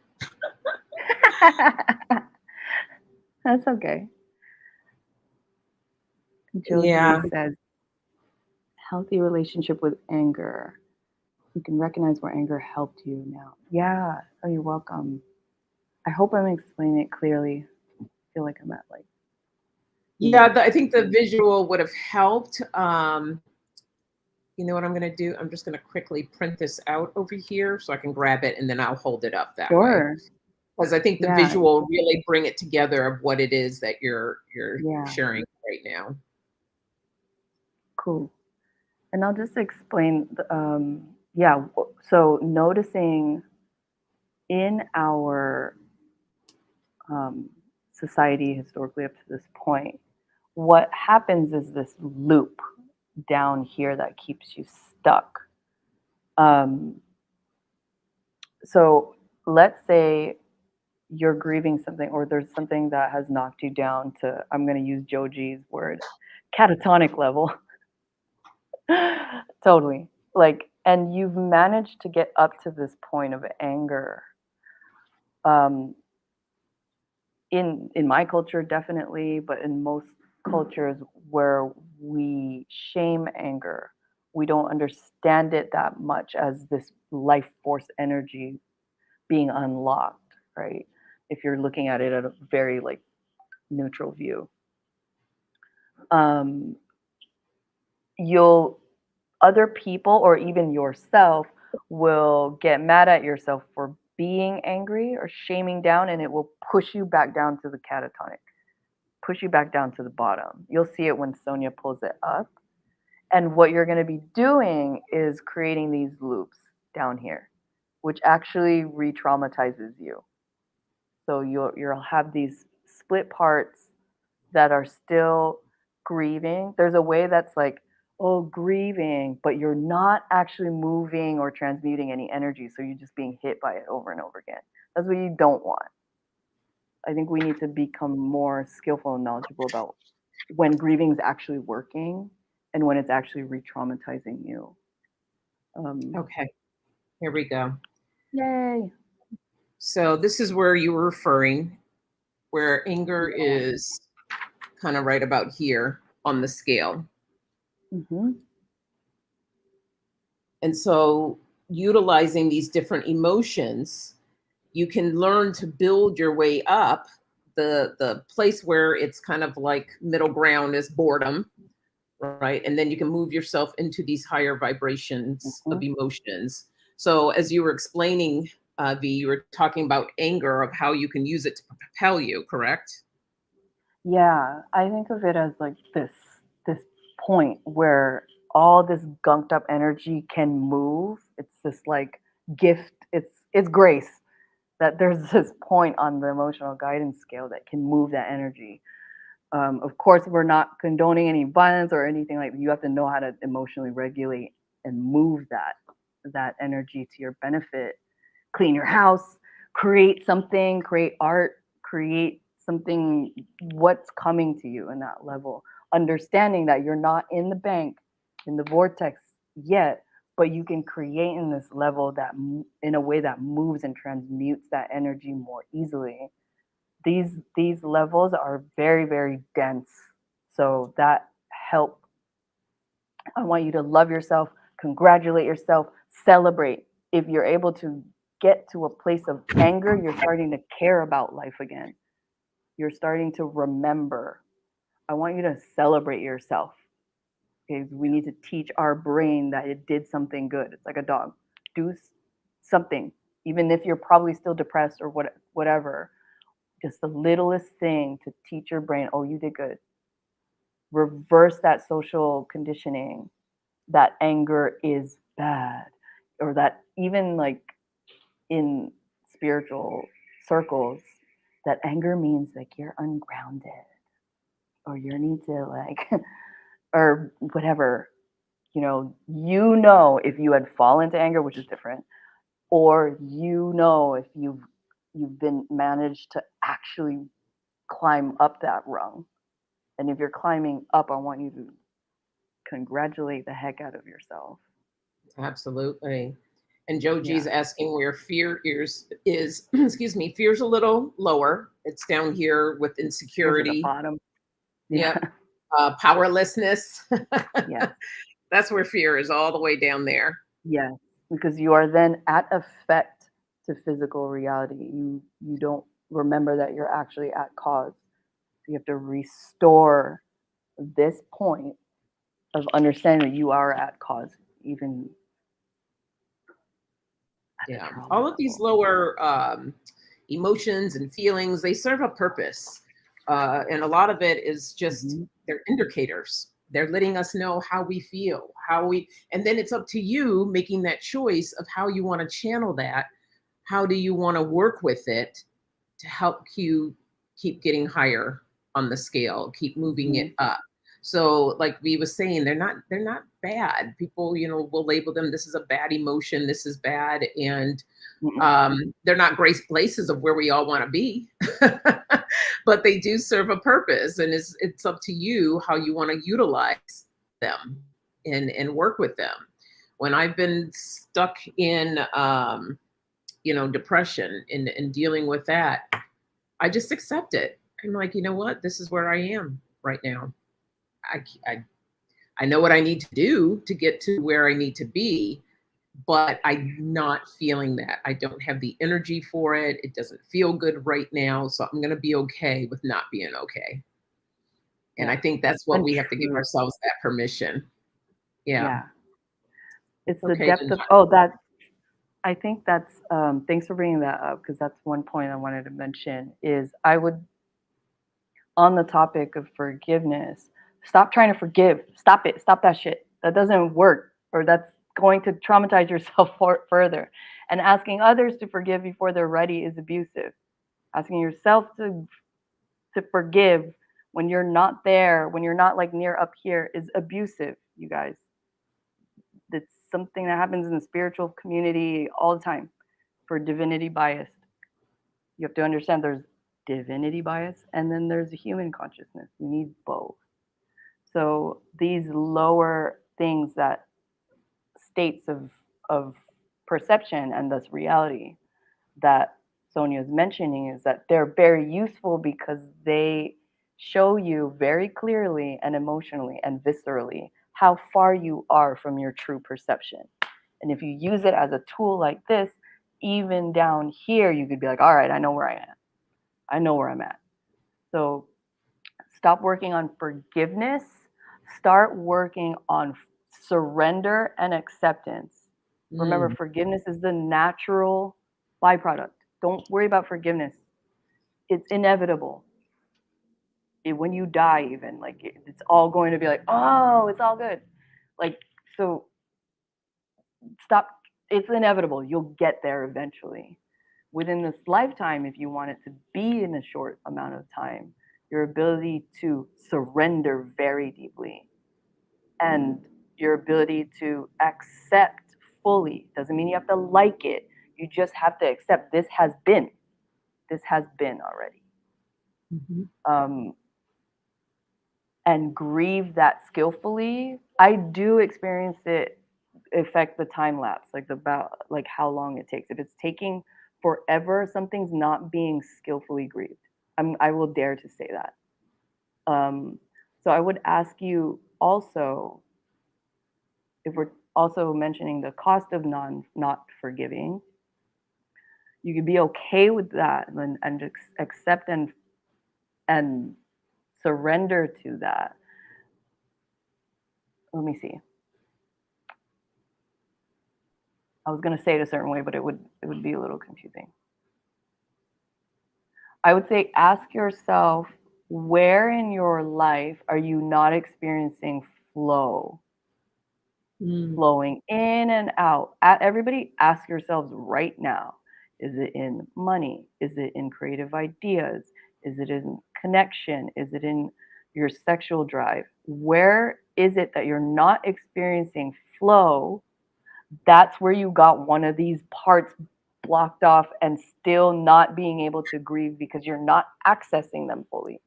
[SPEAKER 2] That's okay. Joji
[SPEAKER 1] Yeah.
[SPEAKER 2] says, healthy relationship with anger. You can recognize where anger helped you now. Yeah. Oh, you're welcome. I hope I'm explaining it clearly. I feel like I'm at like.
[SPEAKER 1] Yeah, I think the visual would have helped. You know what I'm going to do? I'm just going to quickly print this out over here so I can grab it and then I'll hold it up that way.
[SPEAKER 2] Sure.
[SPEAKER 1] Because I think the
[SPEAKER 2] Yeah.
[SPEAKER 1] visual really bring it together of what it is that you're
[SPEAKER 2] Yeah.
[SPEAKER 1] sharing right now.
[SPEAKER 2] Cool. And I'll just explain. Yeah. So noticing in our society historically up to this point, what happens is this loop down here that keeps you stuck. Um, so let's say you're grieving something or there's something that has knocked you down to, I'm going to use Joji's word, catatonic level. Totally. Like, and you've managed to get up to this point of anger. Um, in my culture, definitely, but in most cultures where we shame anger, we don't understand it that much as this life force energy being unlocked, right? If you're looking at it at a very like neutral view, um, you'll other people or even yourself will get mad at yourself for being angry or shaming down, and it will push you back down to the catatonic, push you back down to the bottom. You'll see it when Sonia pulls it up. And what you're going to be doing is creating these loops down here, which actually re traumatizes you. So you'll have these split parts that are still grieving. There's a way that's like, oh, grieving, but you're not actually moving or transmuting any energy. So you're just being hit by it over and over again. That's what you don't want. I think we need to become more skillful and knowledgeable about when grieving is actually working and when it's actually re-traumatizing you.
[SPEAKER 1] Okay, here we go.
[SPEAKER 2] Yay!
[SPEAKER 1] So this is where you were referring, where anger
[SPEAKER 2] Yeah.
[SPEAKER 1] is kind of right about here on the scale.
[SPEAKER 2] Mm-hmm.
[SPEAKER 1] And so utilizing these different emotions, you can learn to build your way up. The place where it's kind of like middle ground is boredom, right? And then you can move yourself into these higher vibrations
[SPEAKER 2] Mhm.
[SPEAKER 1] of emotions. So as you were explaining, V, you were talking about anger, of how you can use it to propel you, correct?
[SPEAKER 2] Yeah, I think of it as like this point where all this gunked up energy can move. It's this like gift. It's grace that there's this point on the emotional guidance scale that can move that energy. Of course, we're not condoning any violence or anything like that. You have to know how to emotionally regulate and move that energy to your benefit. Clean your house, create something, create art, create something, what's coming to you in that level. Understanding that you're not in the bank, in the vortex yet, but you can create in this level that in a way that moves and transmutes that energy more easily. These levels are very, very dense. So that help. I want you to love yourself, congratulate yourself, celebrate. If you're able to get to a place of anger, you're starting to care about life again. You're starting to remember. I want you to celebrate yourself. Okay, we need to teach our brain that it did something good. It's like a dog. Do something, even if you're probably still depressed or whatever. Just the littlest thing to teach your brain, oh, you did good. Reverse that social conditioning that anger is bad, or that even like in spiritual circles, that anger means like you're ungrounded, or you need to like or whatever. If you had fallen to anger, which is different, or if you've been managed to actually climb up that rung. And if you're climbing up, I want you to congratulate the heck out of yourself.
[SPEAKER 1] Absolutely. And Joji's
[SPEAKER 2] Yeah.
[SPEAKER 1] asking where fear is excuse me, fear's a little lower. It's down here with
[SPEAKER 2] Feels at the
[SPEAKER 1] insecurity.
[SPEAKER 2] bottom. Yeah.
[SPEAKER 1] Yep. Powerlessness.
[SPEAKER 2] Yes.
[SPEAKER 1] That's where fear is, all the way down there.
[SPEAKER 2] Yes. Because you are then at effect to physical reality. You don't remember that you're actually at cause. So you have to restore this point of understanding that you are at cause, even at the
[SPEAKER 1] Yeah.
[SPEAKER 2] trauma
[SPEAKER 1] All of these
[SPEAKER 2] level.
[SPEAKER 1] lower emotions and feelings, they serve a purpose. And a lot of it is just,
[SPEAKER 2] Hmm.
[SPEAKER 1] they're indicators. They're letting us know how we feel, and then it's up to you making that choice of how you want to channel that. How do you want to work with it to help you keep getting higher on the scale, keep moving
[SPEAKER 2] Hmm.
[SPEAKER 1] it up? So like we was saying, they're not bad. People, will label them, this is a bad emotion, this is bad. And they're not great places of where we all want to be. But they do serve a purpose, and it's up to you how you want to utilize them and work with them. When I've been stuck in depression and dealing with that, I just accept it. I'm like, you know what? This is where I am right now. I know what I need to do to get to where I need to be, but I'm not feeling that. I don't have the energy for it. It doesn't feel good right now. So I'm going to be okay with not being okay. And I
[SPEAKER 2] Yeah.
[SPEAKER 1] think that's what
[SPEAKER 2] And
[SPEAKER 1] we have to give
[SPEAKER 2] true.
[SPEAKER 1] ourselves, that permission. Yeah.
[SPEAKER 2] Yeah.
[SPEAKER 1] It's
[SPEAKER 2] It's the
[SPEAKER 1] okay
[SPEAKER 2] depth
[SPEAKER 1] to
[SPEAKER 2] of,
[SPEAKER 1] not.
[SPEAKER 2] that I think that's, thanks for bringing that up, because that's one point I wanted to mention is I would, on the topic of forgiveness, stop trying to forgive. Stop it. Stop that shit. That doesn't work, or that's going to traumatize yourself further. And asking others to forgive before they're ready is abusive. Asking yourself to forgive when you're not there, when you're not like near up here, is abusive, you guys. That's something that happens in the spiritual community all the time for divinity bias. You have to understand there's divinity bias and then there's a human consciousness. You need both. So these lower things, that states of perception and thus reality that Sonia is mentioning, is that they're very useful because they show you very clearly and emotionally and viscerally how far you are from your true perception. And if you use it as a tool like this, even down here, you could be like, all right, I know where I am. I know where I'm at. So stop working on forgiveness. Start working on surrender and acceptance. Remember,
[SPEAKER 1] Mm.
[SPEAKER 2] forgiveness is the natural byproduct. Don't worry about forgiveness. It's inevitable. When you die, even like it's all going to be like, oh, it's all good. Like, so stop. It's inevitable. You'll get there eventually. Within this lifetime, if you want it to be in a short amount of time, your ability to surrender very deeply and your ability to accept fully doesn't mean you have to like it. You just have to accept this has been. This has been already.
[SPEAKER 1] Mm-hmm.
[SPEAKER 2] And grieve that skillfully. I do experience it affect the time lapse, like about like how long it takes. If it's taking forever, something's not being skillfully grieved. I will dare to say that. So I would ask you also, if we're also mentioning the cost of not forgiving, you could be okay with that and just accept and surrender to that. Let me see. I was going to say it a certain way, but it would be a little confusing. I would say ask yourself, where in your life are you not experiencing flow? Flowing in and out. Everybody ask yourselves right now, is it in money? Is it in creative ideas? Is it in connection? Is it in your sexual drive? Where is it that you're not experiencing flow? That's where you got one of these parts blocked off and still not being able to grieve because you're not accessing them fully.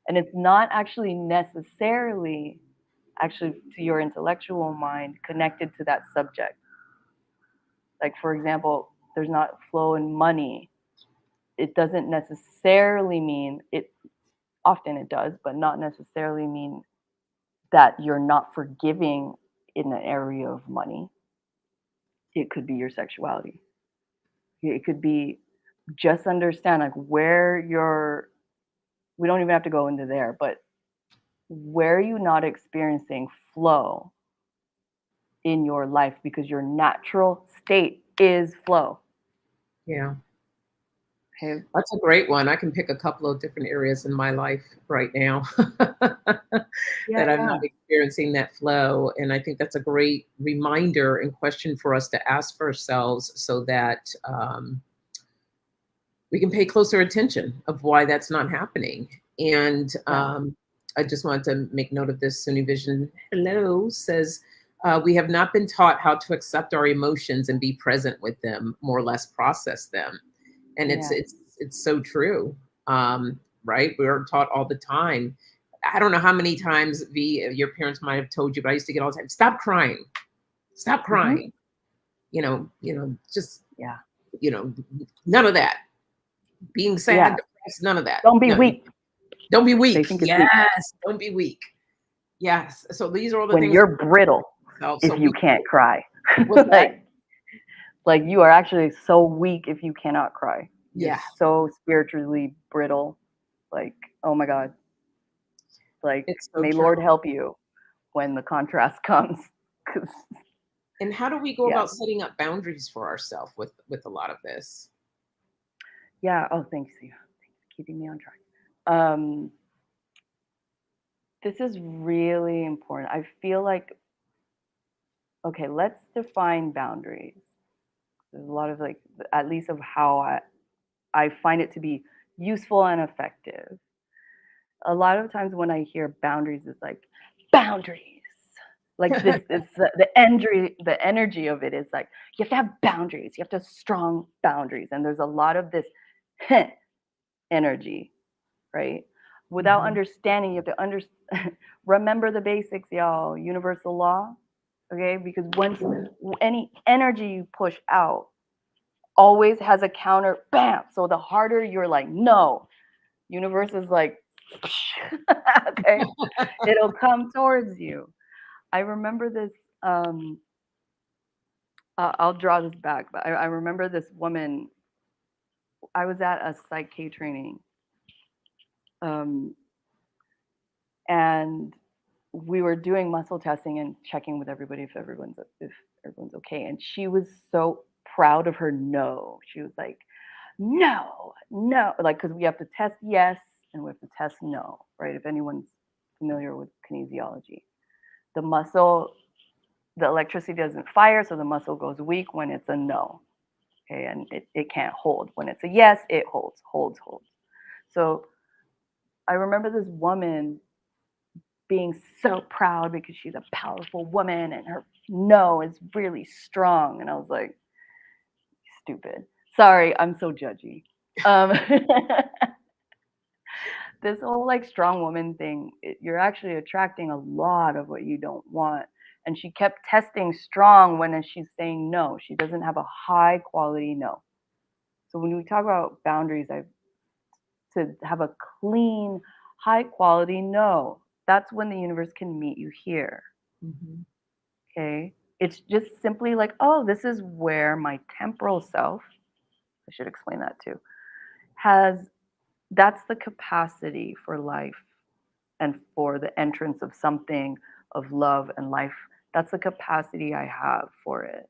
[SPEAKER 2] And it's not actually necessarily actually to your intellectual mind connected to that subject. Like, for example, there's not flow in money. It doesn't necessarily mean it, often it does, but not necessarily mean that you're not forgiving in the area of money. It could be your sexuality. It could be just understand like where you're, we don't even have to go into there, but where are you not experiencing flow in your life because your natural state is flow.
[SPEAKER 1] Yeah.
[SPEAKER 2] Okay.
[SPEAKER 1] That's a great one. I can pick a couple of different areas in my life right now that I'm
[SPEAKER 2] Yeah.
[SPEAKER 1] not experiencing that flow. And I think that's a great reminder and question for us to ask ourselves so that we can pay closer attention of why that's not happening. And
[SPEAKER 2] Yeah.
[SPEAKER 1] I just wanted to make note of this. Suni Vision, hello, says, we have not been taught how to accept our emotions and be present with them, more or less process them. And
[SPEAKER 2] Yeah.
[SPEAKER 1] it's so true. Right? We're taught all the time. I don't know how many times your parents might have told you, but I used to get all the time, stop crying. Stop
[SPEAKER 2] Mm-hmm.
[SPEAKER 1] crying. Just
[SPEAKER 2] Yeah.
[SPEAKER 1] none of that. Being sad,
[SPEAKER 2] Yeah.
[SPEAKER 1] depressed, none of that.
[SPEAKER 2] Don't be
[SPEAKER 1] No,
[SPEAKER 2] weak.
[SPEAKER 1] don't be
[SPEAKER 2] They
[SPEAKER 1] weak.
[SPEAKER 2] think it's weak
[SPEAKER 1] Yes, don't be weak. Yes. So these are all the
[SPEAKER 2] when
[SPEAKER 1] things.
[SPEAKER 2] you're brittle
[SPEAKER 1] So
[SPEAKER 2] if you
[SPEAKER 1] we
[SPEAKER 2] can't cry.
[SPEAKER 1] what's that?
[SPEAKER 2] like you are actually so weak if you cannot cry. You're
[SPEAKER 1] Yeah.
[SPEAKER 2] so spiritually brittle. Like, oh my God. Like,
[SPEAKER 1] It's so
[SPEAKER 2] may
[SPEAKER 1] true.
[SPEAKER 2] Lord help you when the contrast comes. 'Cause,
[SPEAKER 1] And how do we go
[SPEAKER 2] yeah.
[SPEAKER 1] about setting up boundaries for ourselves with a lot of this?
[SPEAKER 2] Yeah. Oh, thanks, Sia. Thanks for keeping me on track. Um, this is really important. I feel like, okay, let's define boundaries. There's a lot of like, at least of how I find it to be useful and effective. A lot of times when I hear boundaries, it's like boundaries. Like this is the energy of it is like you have to have boundaries. You have to have strong boundaries. And there's a lot of this energy, right? Without
[SPEAKER 1] Mhm.
[SPEAKER 2] understanding, you have to remember the basics, y'all. Universal law, okay? Because once any energy you push out always has a counter, bam. So the harder you're like, no, universe is like, okay, it'll come towards you. I remember this I'll draw this back, but I remember this woman. I was at a Psych training, um, and we were doing muscle testing and checking with everybody if everyone's okay. And she was so proud of her no. She was like, no, no, like because we have to test yes and we have to test no, right? If anyone's familiar with kinesiology, the muscle, the electricity doesn't fire, so the muscle goes weak when it's a no. Okay, and it can't hold. When it's a yes, it holds. So I remember this woman being so proud because she's a powerful woman and her no is really strong. And I was like, stupid. Sorry, I'm so judgy. Um, this whole like strong woman thing, you're actually attracting a lot of what you don't want. And she kept testing strong when she's saying no. She doesn't have a high quality no. So when we talk about boundaries, I to have a clean, high quality no. That's when the universe can meet you here.
[SPEAKER 1] Mhm.
[SPEAKER 2] Okay. It's just simply like, oh, this is where my temporal self, I should explain that too, has that's the capacity for life and for the entrance of something of love and life. That's the capacity I have for it.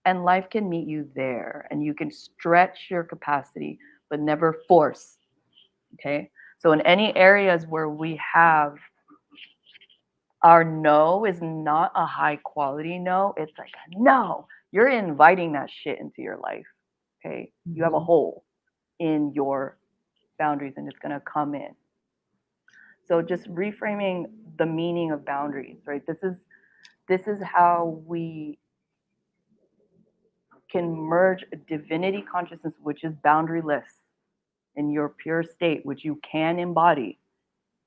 [SPEAKER 2] And life can meet you there and you can stretch your capacity, but never force. Okay. So, in any areas where we have our no is not a high quality no, it's like a no, you're inviting that shit into your life. Okay. You have a
[SPEAKER 1] Mhm.
[SPEAKER 2] hole in your boundaries and it's going to come in. So, just reframing the meaning of boundaries, right? This is how we can merge divinity consciousness, which is boundaryless in your pure state, which you can embody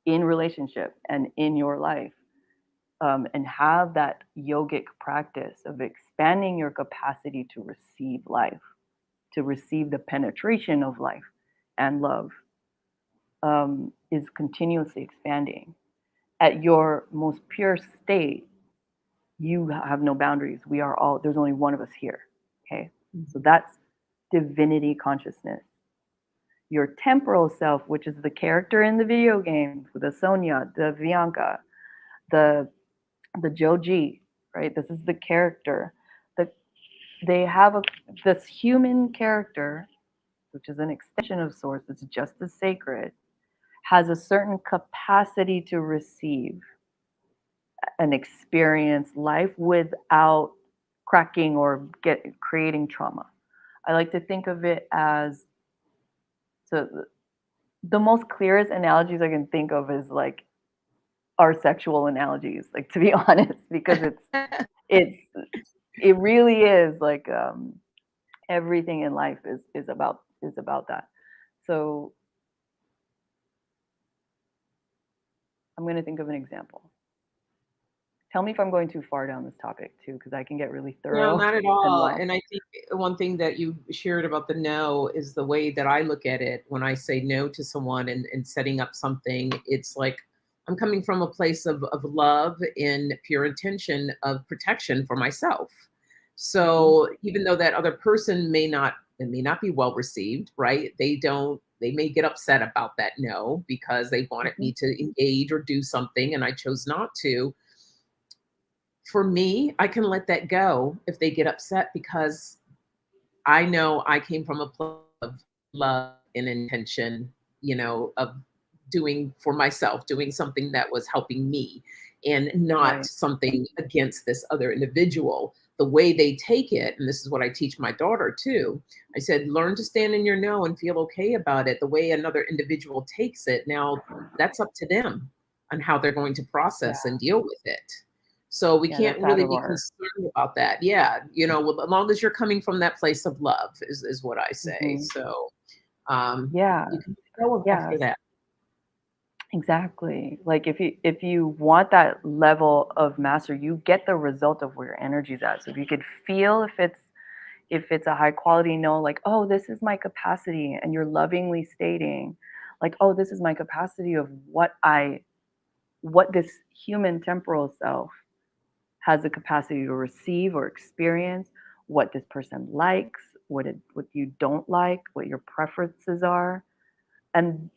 [SPEAKER 2] in relationship and in your life, and have that yogic practice of expanding your capacity to receive life, to receive the penetration of life and love, is continuously expanding. At your most pure state, you have no boundaries. We are all, there's only one of us here. Okay. So
[SPEAKER 1] Mhm.
[SPEAKER 2] that's divinity consciousness. Your temporal self, which is the character in the video game, the Sonia, the Vianca, the Joji, right? This is the character. The, they have this human character, which is an extension of source, it's just as sacred, has a certain capacity to receive and experience life without cracking or creating trauma. I like to think of it as, so the most clearest analogies I can think of is like our sexual analogies, like to be honest, because it's it really is like everything in life is about that. So I'm going to think of an example. Tell me if I'm going too far down this topic too, because I can get really
[SPEAKER 1] No,
[SPEAKER 2] thorough
[SPEAKER 1] not at
[SPEAKER 2] and
[SPEAKER 1] all.
[SPEAKER 2] long.
[SPEAKER 1] And I think one thing that you shared about the no is the way that I look at it when I say no to someone and setting up something. It's like I'm coming from a place of love and pure intention of protection for myself.
[SPEAKER 2] Hmm.
[SPEAKER 1] So even though that other person may not be well received, right? They may get upset about that no because they wanted
[SPEAKER 2] Hmm.
[SPEAKER 1] me to engage or do something and I chose not to. For me, I can let that go if they get upset because I know I came from a place of love and intention, of doing for myself, doing something that was helping me and not
[SPEAKER 2] Right.
[SPEAKER 1] something against this other individual. The way they take it, and this is what I teach my daughter too. I said, learn to stand in your no and feel okay about it. The way another individual takes it, now that's up to them on how they're going to
[SPEAKER 2] Yeah.
[SPEAKER 1] process and deal with it. So we
[SPEAKER 2] Yeah.
[SPEAKER 1] can't
[SPEAKER 2] That's out
[SPEAKER 1] really
[SPEAKER 2] of
[SPEAKER 1] be
[SPEAKER 2] our.
[SPEAKER 1] concerned about that. Yeah, as long as you're coming from that place of love is what I say.
[SPEAKER 2] Hmm.
[SPEAKER 1] So
[SPEAKER 2] Yeah.
[SPEAKER 1] you can go
[SPEAKER 2] Yeah.
[SPEAKER 1] after that.
[SPEAKER 2] Exactly. Like if you want that level of mastery, you get the result of where your energy's at. So if you could feel if it's a high quality no, like, oh, this is my capacity, and you're lovingly stating, like, oh, this is my capacity of what this human temporal self has the capacity to receive or experience, what this person likes, what you don't like, what your preferences are. And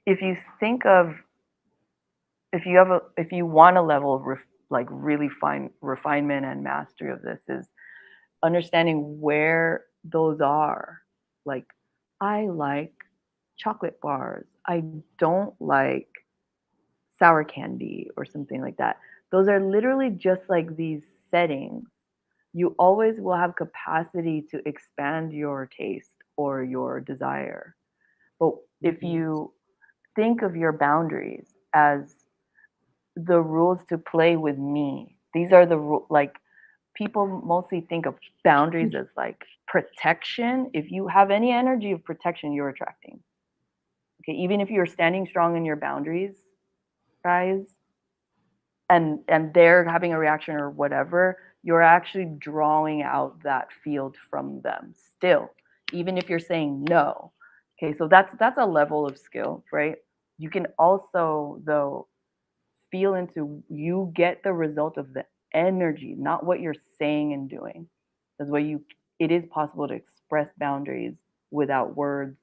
[SPEAKER 2] if you think of, if you want a level of like really fine refinement and mastery of this, is understanding where those are. Like, I like chocolate bars. I don't like sour candy or something like that. Those are literally just like these settings. You always will have capacity to expand your taste or your desire. But if
[SPEAKER 1] Mhm.
[SPEAKER 2] you think of your boundaries as the rules to play with me, these are the like, people mostly think of boundaries as like protection. If you have any energy of protection, you're attracting. Okay, even if you're standing strong in your boundaries, guys, and they're having a reaction or whatever, you're actually drawing out that field from them still, even if you're saying no. Okay, so that's a level of skill, right? You can also, though, feel into, you get the result of the energy, not what you're saying and doing. That's why it is possible to express boundaries without words,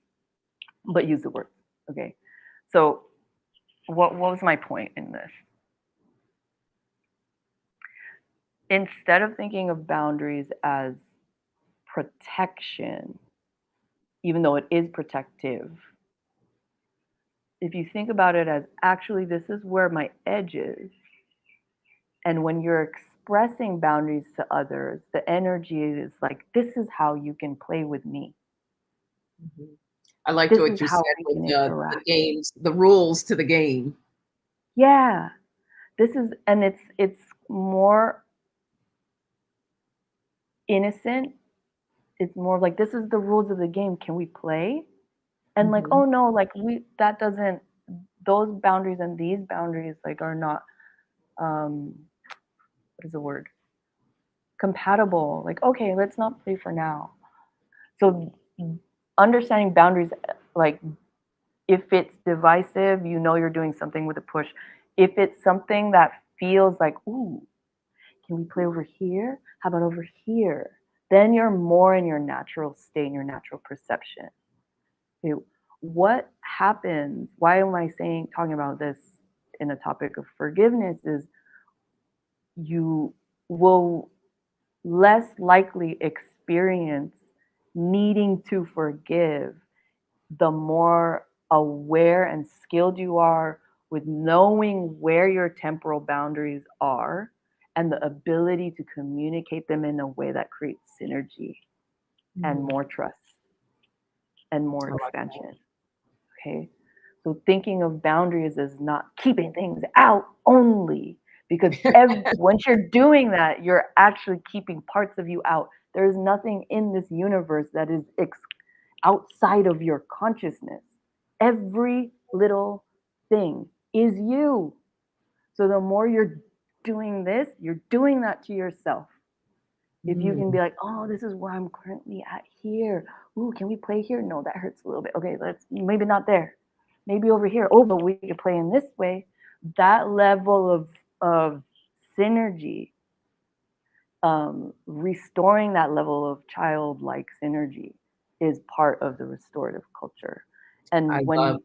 [SPEAKER 2] but use the words. Okay, so what was my point in this? Instead of thinking of boundaries as protection, even though it is protective, if you think about it as, actually, this is where my edge is. And when you're expressing boundaries to others, the energy is like, this is how you can play with me.
[SPEAKER 1] Mhm. I liked
[SPEAKER 2] This is
[SPEAKER 1] what you
[SPEAKER 2] how
[SPEAKER 1] said
[SPEAKER 2] we
[SPEAKER 1] with
[SPEAKER 2] can
[SPEAKER 1] the
[SPEAKER 2] interact.
[SPEAKER 1] games, the rules to the game.
[SPEAKER 2] Yeah. This is, and it's more innocent. It's more like, this is the rules of the game. Can we play? And like,
[SPEAKER 1] Mhm.
[SPEAKER 2] oh no, like, that doesn't, those boundaries and these boundaries like are not, what is the word, compatible. Like, okay, let's not play for now. So understanding boundaries, like, if it's divisive, you know you're doing something with a push. If it's something that feels like, ooh, can we play over here? How about over here? Then you're more in your natural state, in your natural perception. Okay, what happens? Why am I talking about this in a topic of forgiveness? Is you will less likely experience needing to forgive the more aware and skilled you are with knowing where your temporal boundaries are and the ability to communicate them in a way that creates synergy and
[SPEAKER 1] Mhm.
[SPEAKER 2] more trust and more
[SPEAKER 1] I like that.
[SPEAKER 2] expansion. Okay. So thinking of boundaries as not keeping things out only, because once you're doing that, you're actually keeping parts of you out. There's nothing in this universe that is outside of your consciousness. Every little thing is you. So the more you're doing this, you're doing that to yourself. If you can be
[SPEAKER 1] Mm.
[SPEAKER 2] like, oh, this is where I'm currently at here. Ooh, can we play here? No, that hurts a little bit. Okay, let's maybe not there. Maybe over here. Oh, but we could play in this way. That level of synergy, restoring that level of childlike synergy is part of the restorative culture.
[SPEAKER 1] I
[SPEAKER 2] And
[SPEAKER 1] love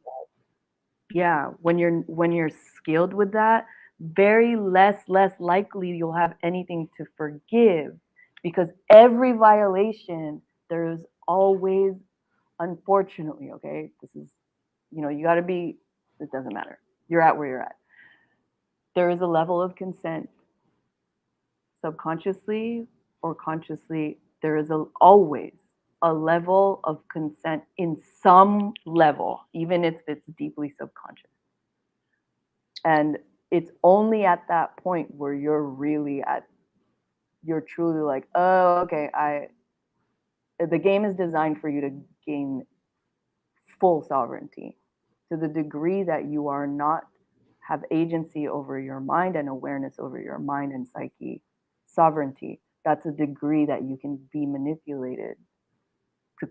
[SPEAKER 2] yeah, when you're skilled with that, very less likely you'll have anything to forgive, because every violation, there's always, unfortunately, okay, this is, you got to be, it doesn't matter, you're at where you're at, there is a level of consent, subconsciously or consciously. There is always a level of consent in some level, even if it's deeply subconscious. And it's only at that point where you're truly like, oh, okay, the game is designed for you to gain full sovereignty. To the degree that you are not have agency over your mind and awareness over your mind and psyche, sovereignty, that's a degree that you can be manipulated to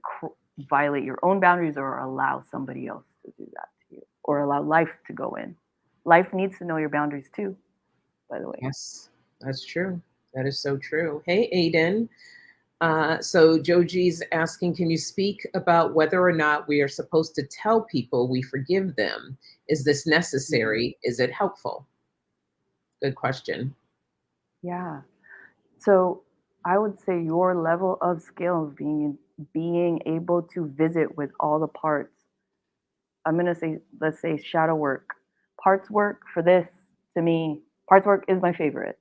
[SPEAKER 2] violate your own boundaries or allow somebody else to do that to you, or allow life to go in. Life needs to know your boundaries too, by the way.
[SPEAKER 1] Yes, that's true. That is so true. Hey, Aiden. So Joji's asking, can you speak about whether or not we are supposed to tell people we forgive them? Is this
[SPEAKER 2] Mhm.
[SPEAKER 1] necessary? Is it helpful? Good question.
[SPEAKER 2] Yeah. So I would say your level of skill of being able to visit with all the parts. I'm gonna say, let's say shadow work. Parts work for this, to me, parts work is my favorite.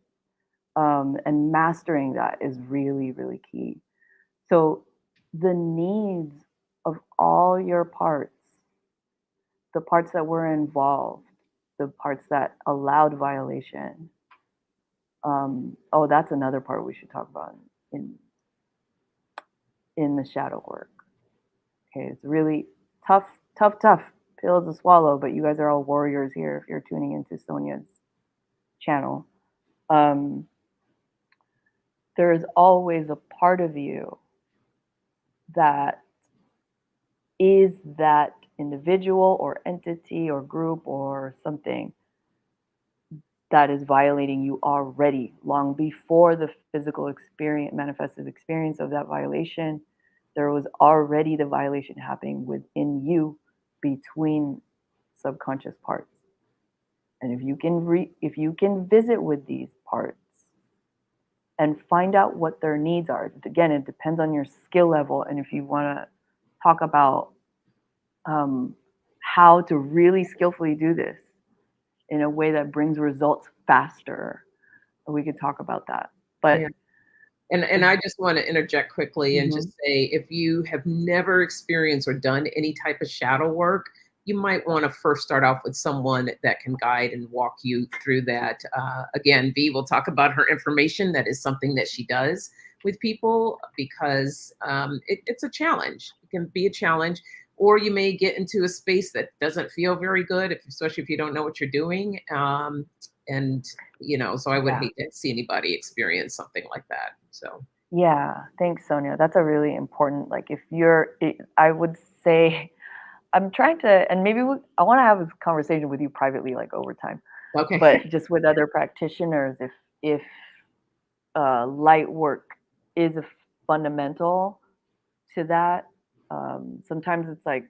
[SPEAKER 2] And mastering that is really, really key. So the needs of all your parts, the parts that were involved, the parts that allowed violation. Oh, that's another part we should talk about in in the shadow work. Okay, it's really tough, tough, tough pill to swallow, but you guys are all warriors here if you're tuning into Sonia's channel. Um, there is always a part of you that is that individual or entity or group or something that is violating you already long before the physical experience manifested experience of that violation. There was already the violation happening within you between subconscious parts. And if you can visit with these parts and find out what their needs are, again, it depends on your skill level. And if you want to talk about um, how to really skillfully do this in a way that brings results faster, we could talk about that.
[SPEAKER 1] Yeah.
[SPEAKER 2] But
[SPEAKER 1] And I just want to interject quickly and
[SPEAKER 2] mhm,
[SPEAKER 1] just say, if you have never experienced or done any type of shadow work, you might want to first start off with someone that can guide and walk you through that. Again, V will talk about her information. That is something that she does with people because it's a challenge. It can be a challenge, or you may get into a space that doesn't feel very good, especially if you don't know what you're doing. And so I would
[SPEAKER 2] yeah,
[SPEAKER 1] hate to see anybody experience something like that. So
[SPEAKER 2] yeah. Thanks, Sonia. That's a really important. Like, if you're, I would say, I'm trying to, and maybe I want to have this conversation with you privately, like over time,
[SPEAKER 1] okay.
[SPEAKER 2] but just with other practitioners, if light work is a fundamental to that. Sometimes it's like,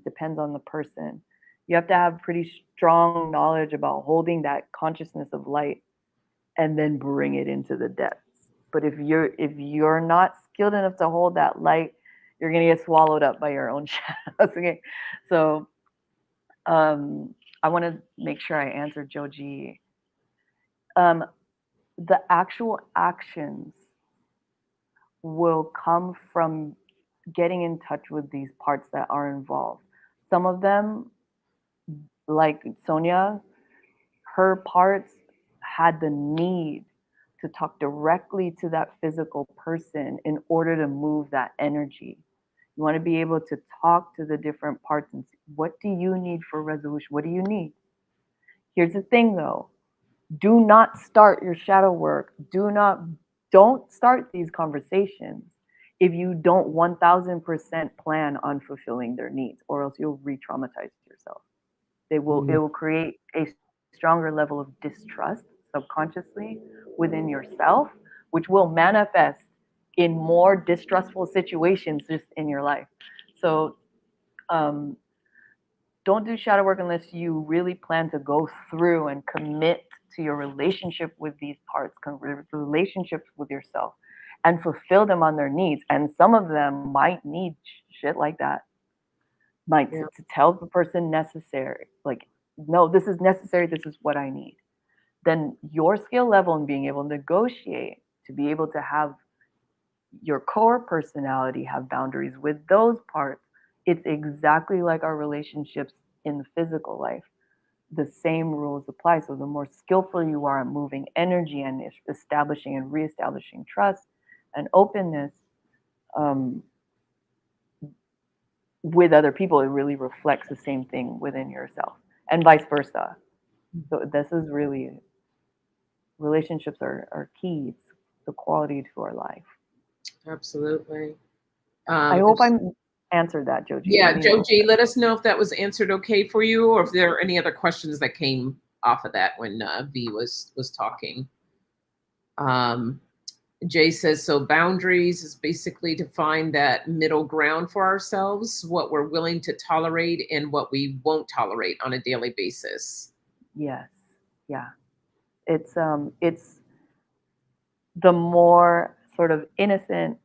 [SPEAKER 2] depends on the person. You have to have pretty strong knowledge about holding that consciousness of light and then bring it into the depths. But if you're not skilled enough to hold that light, you're gonna get swallowed up by your own shadows. Okay, so um, I want to make sure I answer Joji. Um, the actual actions will come from getting in touch with these parts that are involved. Some of them, like Sonia, her parts had the need to talk directly to that physical person in order to move that energy. You want to be able to talk to the different parts and see, what do you need for resolution? What do you need? Here's the thing though, do not start your shadow work. Don't start these conversations if you don't 1000% plan on fulfilling their needs, or else you'll re-traumatize yourself. It
[SPEAKER 1] Mm,
[SPEAKER 2] will create a stronger level of distrust subconsciously within yourself, which will manifest in more distrustful situations just in your life. So um, don't do shadow work unless you really plan to go through and commit to your relationship with these parts, relationships with yourself, and fulfill them on their needs. And some of them might need shit like that, like
[SPEAKER 1] yeah,
[SPEAKER 2] to tell the person necessary, like, no, this is necessary, this is what I need. Then your skill level in being able to negotiate, to be able to have your core personality have boundaries with those parts, it's exactly like our relationships in the physical life. The same rules apply. So the more skillful you are at moving energy and establishing and reestablishing trust and openness um, with other people, it really reflects the same thing within yourself, and vice versa. So this is really, relationships are key. It's the quality to our life.
[SPEAKER 1] absolutely.
[SPEAKER 2] I
[SPEAKER 1] And
[SPEAKER 2] hope I'm answered that, Joji. Let
[SPEAKER 1] yeah,
[SPEAKER 2] me know.
[SPEAKER 1] Joji, let us know if that was answered okay for you, or if there are any other questions that came off of that when V was talking. Um, Jay says, so boundaries is basically to find that middle ground for ourselves, what we're willing to tolerate and what we won't tolerate on a daily basis.
[SPEAKER 2] Yes. Yeah. It's the more sort of innocent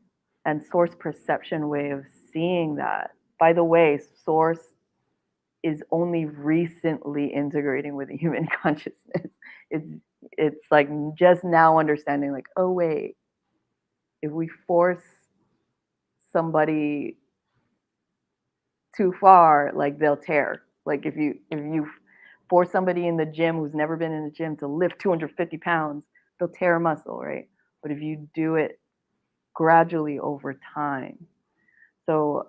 [SPEAKER 2] and source perception way of seeing that. By the way, source is only recently integrating with the human consciousness. It's it's like just now understanding like, oh wait, if we force somebody too far, like they'll tear. Like if you force somebody in the gym who's never been in the gym to lift 250 pounds, they'll tear a muscle, right? But if you do it gradually over time. So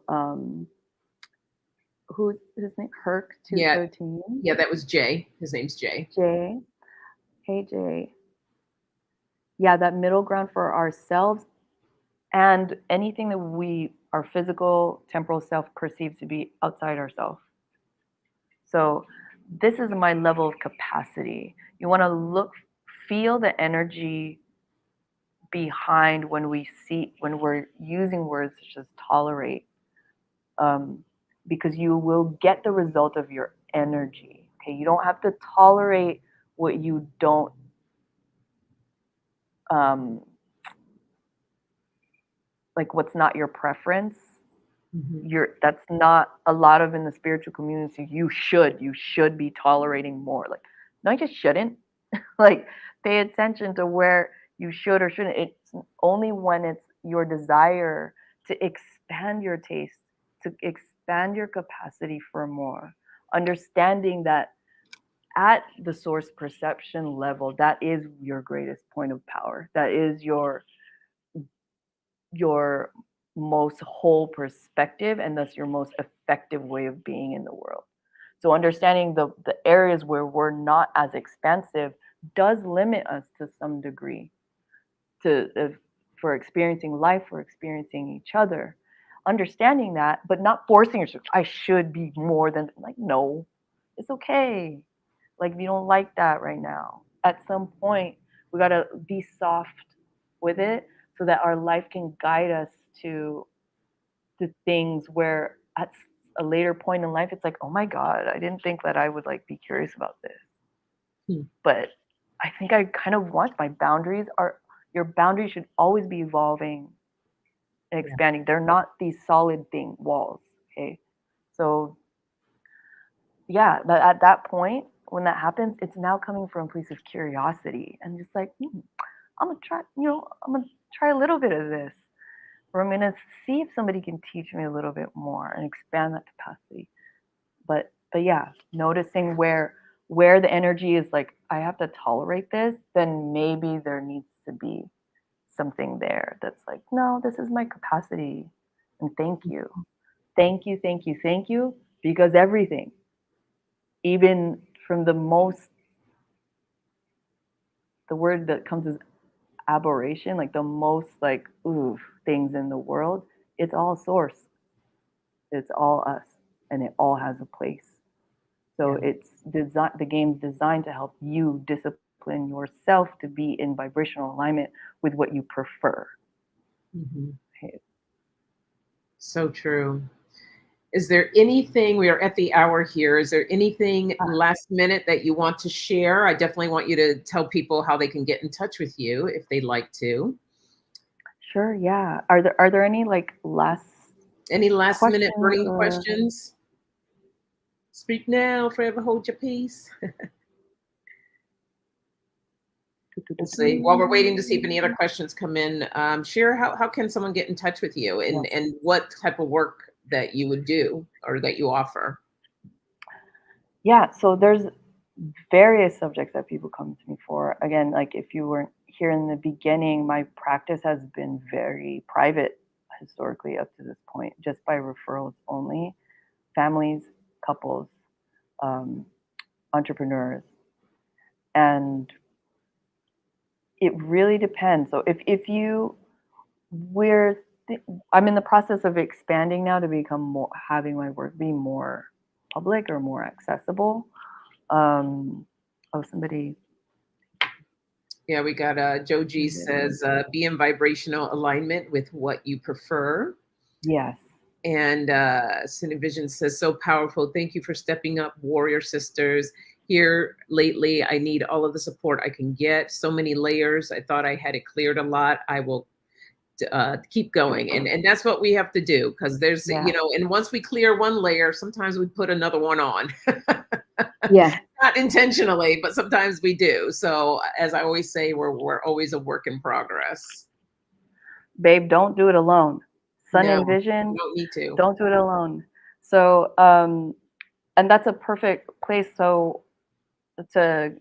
[SPEAKER 2] who's his name? Herc
[SPEAKER 1] Yeah.
[SPEAKER 2] 213.
[SPEAKER 1] Yeah, that was Jay. His name's Jay.
[SPEAKER 2] Jay. Hey Jay. Yeah, that middle ground for ourselves and anything that our physical temporal self perceives to be outside ourselves. So this is my level of capacity. You want to feel the energy behind when we're using words such as tolerate, because you will get the result of your energy. Okay, you don't have to tolerate what you don't um, like what's not your preference. That's not a lot of in the spiritual community. You should be tolerating more. Like, no, you just shouldn't. Like, pay attention to where you should or shouldn't. It's only when it's your desire to expand your taste, to expand your capacity for more, understanding that at the source perception level, that is your greatest point of power. That is your most whole perspective and thus your most effective way of being in the world. So understanding the areas where we're not as expansive does limit us to some degree for experiencing life, for experiencing each other. Understanding that, but not forcing yourself. I should be more than like, no, it's okay. Like if you don't like that right now, at some point we gotta be soft with it so that our life can guide us to things where at a later point in life it's like, oh my God, I didn't think that I would like be curious about this. But I think I kind of want your boundaries should always be evolving and expanding. They're not these solid walls. Okay. So yeah, but at that point, when that happens, it's now coming from a place of curiosity and just like, I'm gonna try, I'm gonna try a little bit of this. Or I'm gonna see if somebody can teach me a little bit more and expand that capacity. But yeah, noticing where the energy is like, I have to tolerate this, then maybe there needs to be something there that's like, no, this is my capacity. And thank you. Thank you, thank you, thank you. Because everything, even from the word that comes as aberration, like the most like ooh things in the world, it's all source. It's all us, and it all has a place. So the game's designed to help you discipline yourself to be in vibrational alignment with what you prefer. Okay.
[SPEAKER 1] So true. Is there anything, we are at the hour here, is there anything last minute that you want to share? I definitely want you to tell people how they can get in touch with you if they'd like to.
[SPEAKER 2] Sure, yeah. Are there any like
[SPEAKER 1] any last minute
[SPEAKER 2] questions
[SPEAKER 1] burning
[SPEAKER 2] or
[SPEAKER 1] questions? Speak now, forever hold your peace. We'll see. While we're waiting to see if any other questions come in, share how can someone get in touch with you and what type of work that you would do or that you offer?
[SPEAKER 2] Yeah, so there's various subjects that people come to me for. Again, like if you weren't here in the beginning, my practice has been very private historically up to this point, just by referrals only. Families, couples, entrepreneurs. And it really depends. So I'm in the process of expanding now to become more, having my work be more public or more accessible. Somebody.
[SPEAKER 1] Yeah, we got Joe G says, be in vibrational alignment with what you prefer.
[SPEAKER 2] Yes.
[SPEAKER 1] And Cinevision says, so powerful. Thank you for stepping up, warrior sisters. Here lately, I need all of the support I can get. So many layers. I thought I had it cleared a lot. I will keep going. And that's what we have to do, because there's,
[SPEAKER 2] Yeah.
[SPEAKER 1] you know, and once we clear one layer, sometimes we put another one on.
[SPEAKER 2] Yeah.
[SPEAKER 1] Not intentionally, but sometimes we do. So as I always say, we're always a work in progress.
[SPEAKER 2] Babe, don't do it alone. Sun
[SPEAKER 1] No,
[SPEAKER 2] and Vision,
[SPEAKER 1] you don't need to.
[SPEAKER 2] don't do it alone. So, and that's a perfect place. So to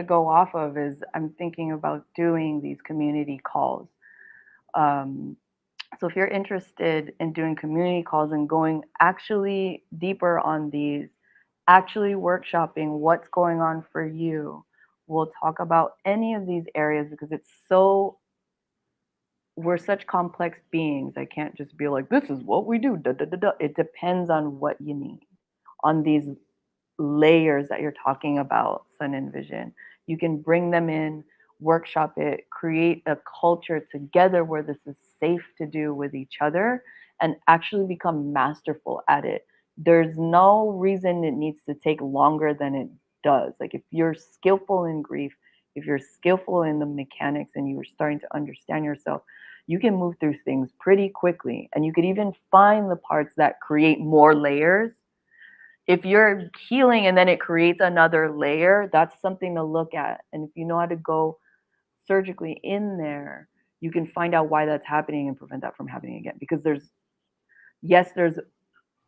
[SPEAKER 2] go off of is I'm thinking about doing these community calls. So if you're interested in doing community calls and going actually deeper on these, actually workshopping what's going on for you, we'll talk about any of these areas because it's so, we're such complex beings. I can't just be like, this is what we do. Da, da, da, da. It depends on what you need, on these layers that you're talking about, Sun and Vision. You can bring them in, workshop it, create a culture together where this is safe to do with each other and actually become masterful at it. There's no reason it needs to take longer than it does. Like if you're skillful in grief, if you're skillful in the mechanics and you're starting to understand yourself, you can move through things pretty quickly. And you could even find the parts that create more layers. If you're healing and then it creates another layer, that's something to look at. And if you know how to go surgically in there, you can find out why that's happening and prevent that from happening again. Because there's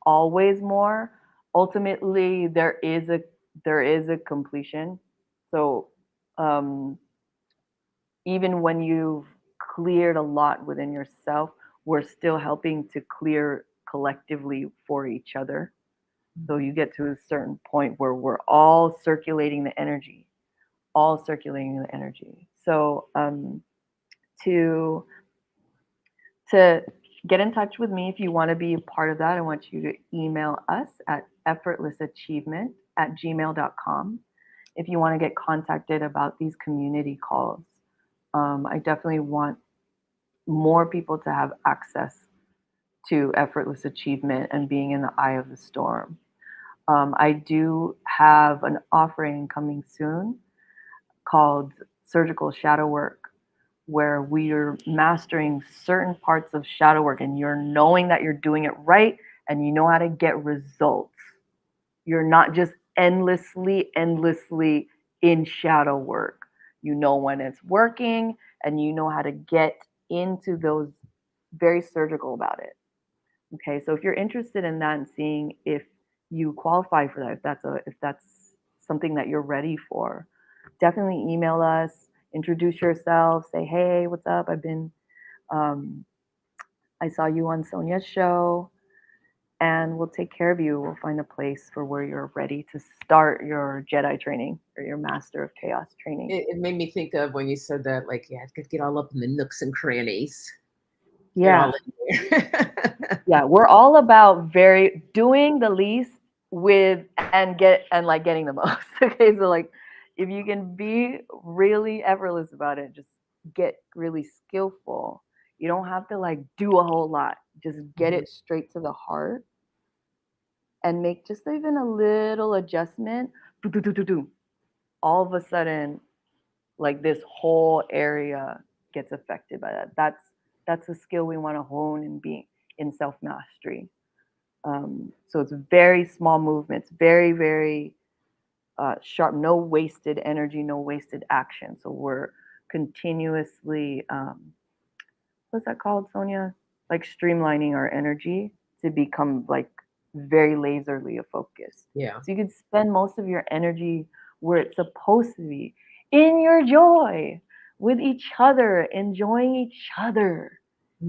[SPEAKER 2] always more. Ultimately, there is a completion. So even when you've cleared a lot within yourself, we're still helping to clear collectively for each other. So you get to a certain point where we're all circulating the energy, all circulating the energy. So to get in touch with me if you want to be a part of that, I want you to email us at effortlessachievement@gmail.com. If you want to get contacted about these community calls, I definitely want more people to have access to effortless achievement and being in the eye of the storm. I do have an offering coming soon called Surgical Shadow Work, where we are mastering certain parts of shadow work and you're knowing that you're doing it right and you know how to get results. You're not just endlessly in shadow work. You know when it's working and you know how to get into those, very surgical about it. Okay, so if you're interested in that and seeing if you qualify for that, if that's something that you're ready for, definitely email us, introduce yourself, say, hey, what's up? I saw you on Sonia's show, and we'll take care of you. We'll find a place for where you're ready to start your Jedi training or your Master of Chaos training.
[SPEAKER 1] It made me think of when you said that, like, yeah, I could get all up in the nooks and crannies.
[SPEAKER 2] Yeah. Yeah, we're all about doing the least with and getting the most. Okay, so like if you can be really effortless about it, just get really skillful. You don't have to like do a whole lot. Just get it straight to the heart and make just even a little adjustment. All of a sudden, like this whole area gets affected by that. That's a skill we want to hone and be in self-mastery. So it's very small movements, very, very sharp, no wasted energy, no wasted action. So we're continuously, what's that called, Sonia? Like streamlining our energy to become like very laserly focused.
[SPEAKER 1] Yeah.
[SPEAKER 2] So you can spend most of your energy where it's supposed to be, in your joy, with each other, enjoying each other,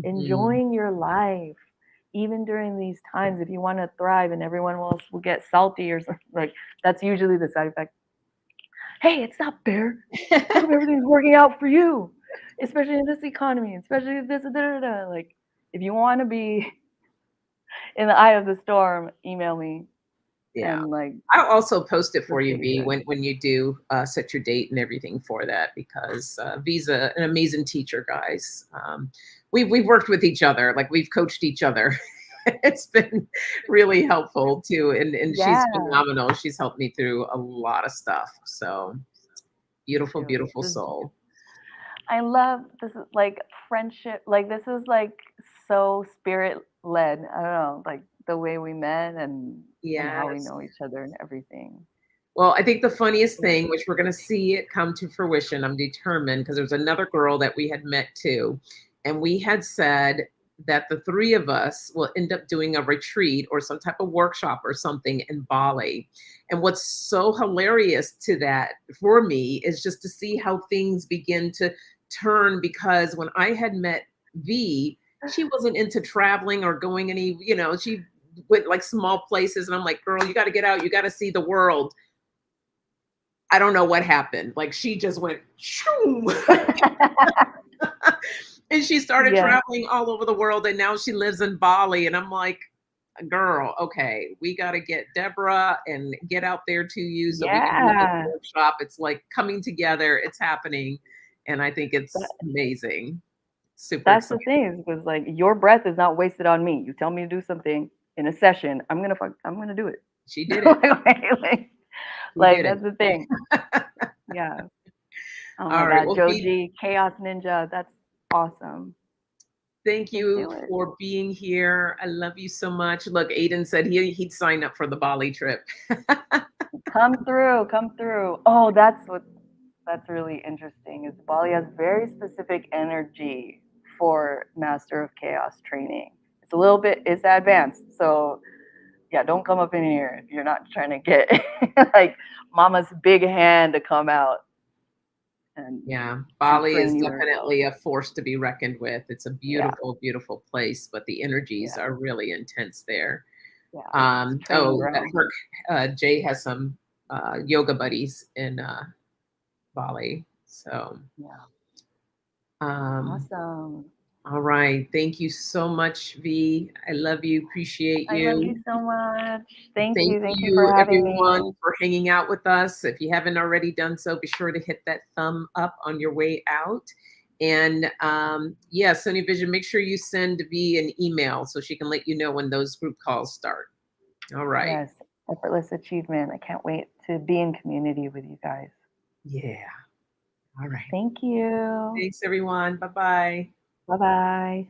[SPEAKER 2] enjoying your life. Even during these times, if you want to thrive and everyone else will get salty or something, like that's usually the side effect. Hey, it's not fair. How come everything's working out for you? Especially in this economy, especially this, da, da, da. Like, if you want to be in the eye of the storm, email me.
[SPEAKER 1] Yeah.
[SPEAKER 2] and like
[SPEAKER 1] I'll also post it
[SPEAKER 2] the
[SPEAKER 1] for you,
[SPEAKER 2] things
[SPEAKER 1] V,
[SPEAKER 2] that
[SPEAKER 1] when you do set your date and everything for that, because V's an amazing teacher, guys. We've worked with each other, like we've coached each other. It's been really helpful too, and she's
[SPEAKER 2] yeah,
[SPEAKER 1] phenomenal. She's helped me through a lot of stuff. So beautiful,
[SPEAKER 2] too.
[SPEAKER 1] beautiful soul.
[SPEAKER 2] I love this is like friendship. Like this is like so spirit led. I don't know, like the way we met and how we
[SPEAKER 1] Yes.
[SPEAKER 2] know each other and everything.
[SPEAKER 1] Well, I think the funniest
[SPEAKER 2] Yeah.
[SPEAKER 1] thing, which we're going to see it come to fruition, I'm determined, because there was another girl that we had met too. And we had said that the three of us will end up doing a retreat or some type of workshop or something in Bali. And what's so hilarious to that for me is just to see how things begin to turn, because when I had met V, she wasn't into traveling or going any, she went like small places. And I'm like, girl, you got to get out. You got to see the world. I don't know what happened. Like she just went shoo, and she started
[SPEAKER 2] Yeah.
[SPEAKER 1] traveling all over the world, and now she lives in Bali. And I'm like, girl, okay, we got to get Deborah and get out there to you so we can do this
[SPEAKER 2] Yeah.
[SPEAKER 1] workshop. It's like coming together. It's happening, and I think it's
[SPEAKER 2] That,
[SPEAKER 1] amazing. Super
[SPEAKER 2] that's the
[SPEAKER 1] exciting.
[SPEAKER 2] thing, because like your breath is not wasted on me. You tell me to do something in a session, I'm gonna do it.
[SPEAKER 1] She did it.
[SPEAKER 2] like,
[SPEAKER 1] She did
[SPEAKER 2] that's
[SPEAKER 1] it.
[SPEAKER 2] the thing. Yeah. Oh my
[SPEAKER 1] All right.
[SPEAKER 2] God,
[SPEAKER 1] Well, V,
[SPEAKER 2] Joji, Chaos Ninja, that's awesome.
[SPEAKER 1] thank
[SPEAKER 2] Let's
[SPEAKER 1] you
[SPEAKER 2] do it.
[SPEAKER 1] for being here. I love you so much. Look, Aiden said he'd sign up for the Bali trip.
[SPEAKER 2] Come through, come through. Oh, that's really interesting. Is Bali has very specific energy for Master of Chaos training. It's a little bit it's advanced. So yeah, don't come up in here if you're not trying to get like mama's big hand to come out and
[SPEAKER 1] Yeah,
[SPEAKER 2] and
[SPEAKER 1] Bali is
[SPEAKER 2] train you herself.
[SPEAKER 1] definitely a force to be reckoned with. It's a
[SPEAKER 2] Yeah,
[SPEAKER 1] beautiful, beautiful place, but the energies
[SPEAKER 2] yeah,
[SPEAKER 1] are really intense there.
[SPEAKER 2] yeah. It's training
[SPEAKER 1] Oh,
[SPEAKER 2] ground.
[SPEAKER 1] Jay has some yoga buddies in Bali. So,
[SPEAKER 2] Yeah.
[SPEAKER 1] um,
[SPEAKER 2] Awesome.
[SPEAKER 1] all right. Thank you so much, V. I love you. Appreciate
[SPEAKER 2] I love you
[SPEAKER 1] you.
[SPEAKER 2] so much. Thank
[SPEAKER 1] Thank
[SPEAKER 2] you. Thank you for
[SPEAKER 1] you,
[SPEAKER 2] having me.
[SPEAKER 1] everyone, for hanging out with us. If you haven't already done so, be sure to hit that thumb up on your way out. And yeah, Sony Vision, make sure you send V an email so she can let you know when those group calls start. All right.
[SPEAKER 2] Yes, effortless achievement. I can't wait to be in community with you guys.
[SPEAKER 1] Yeah. All right.
[SPEAKER 2] Thank you.
[SPEAKER 1] Thanks, everyone. Bye bye.
[SPEAKER 2] Bye bye.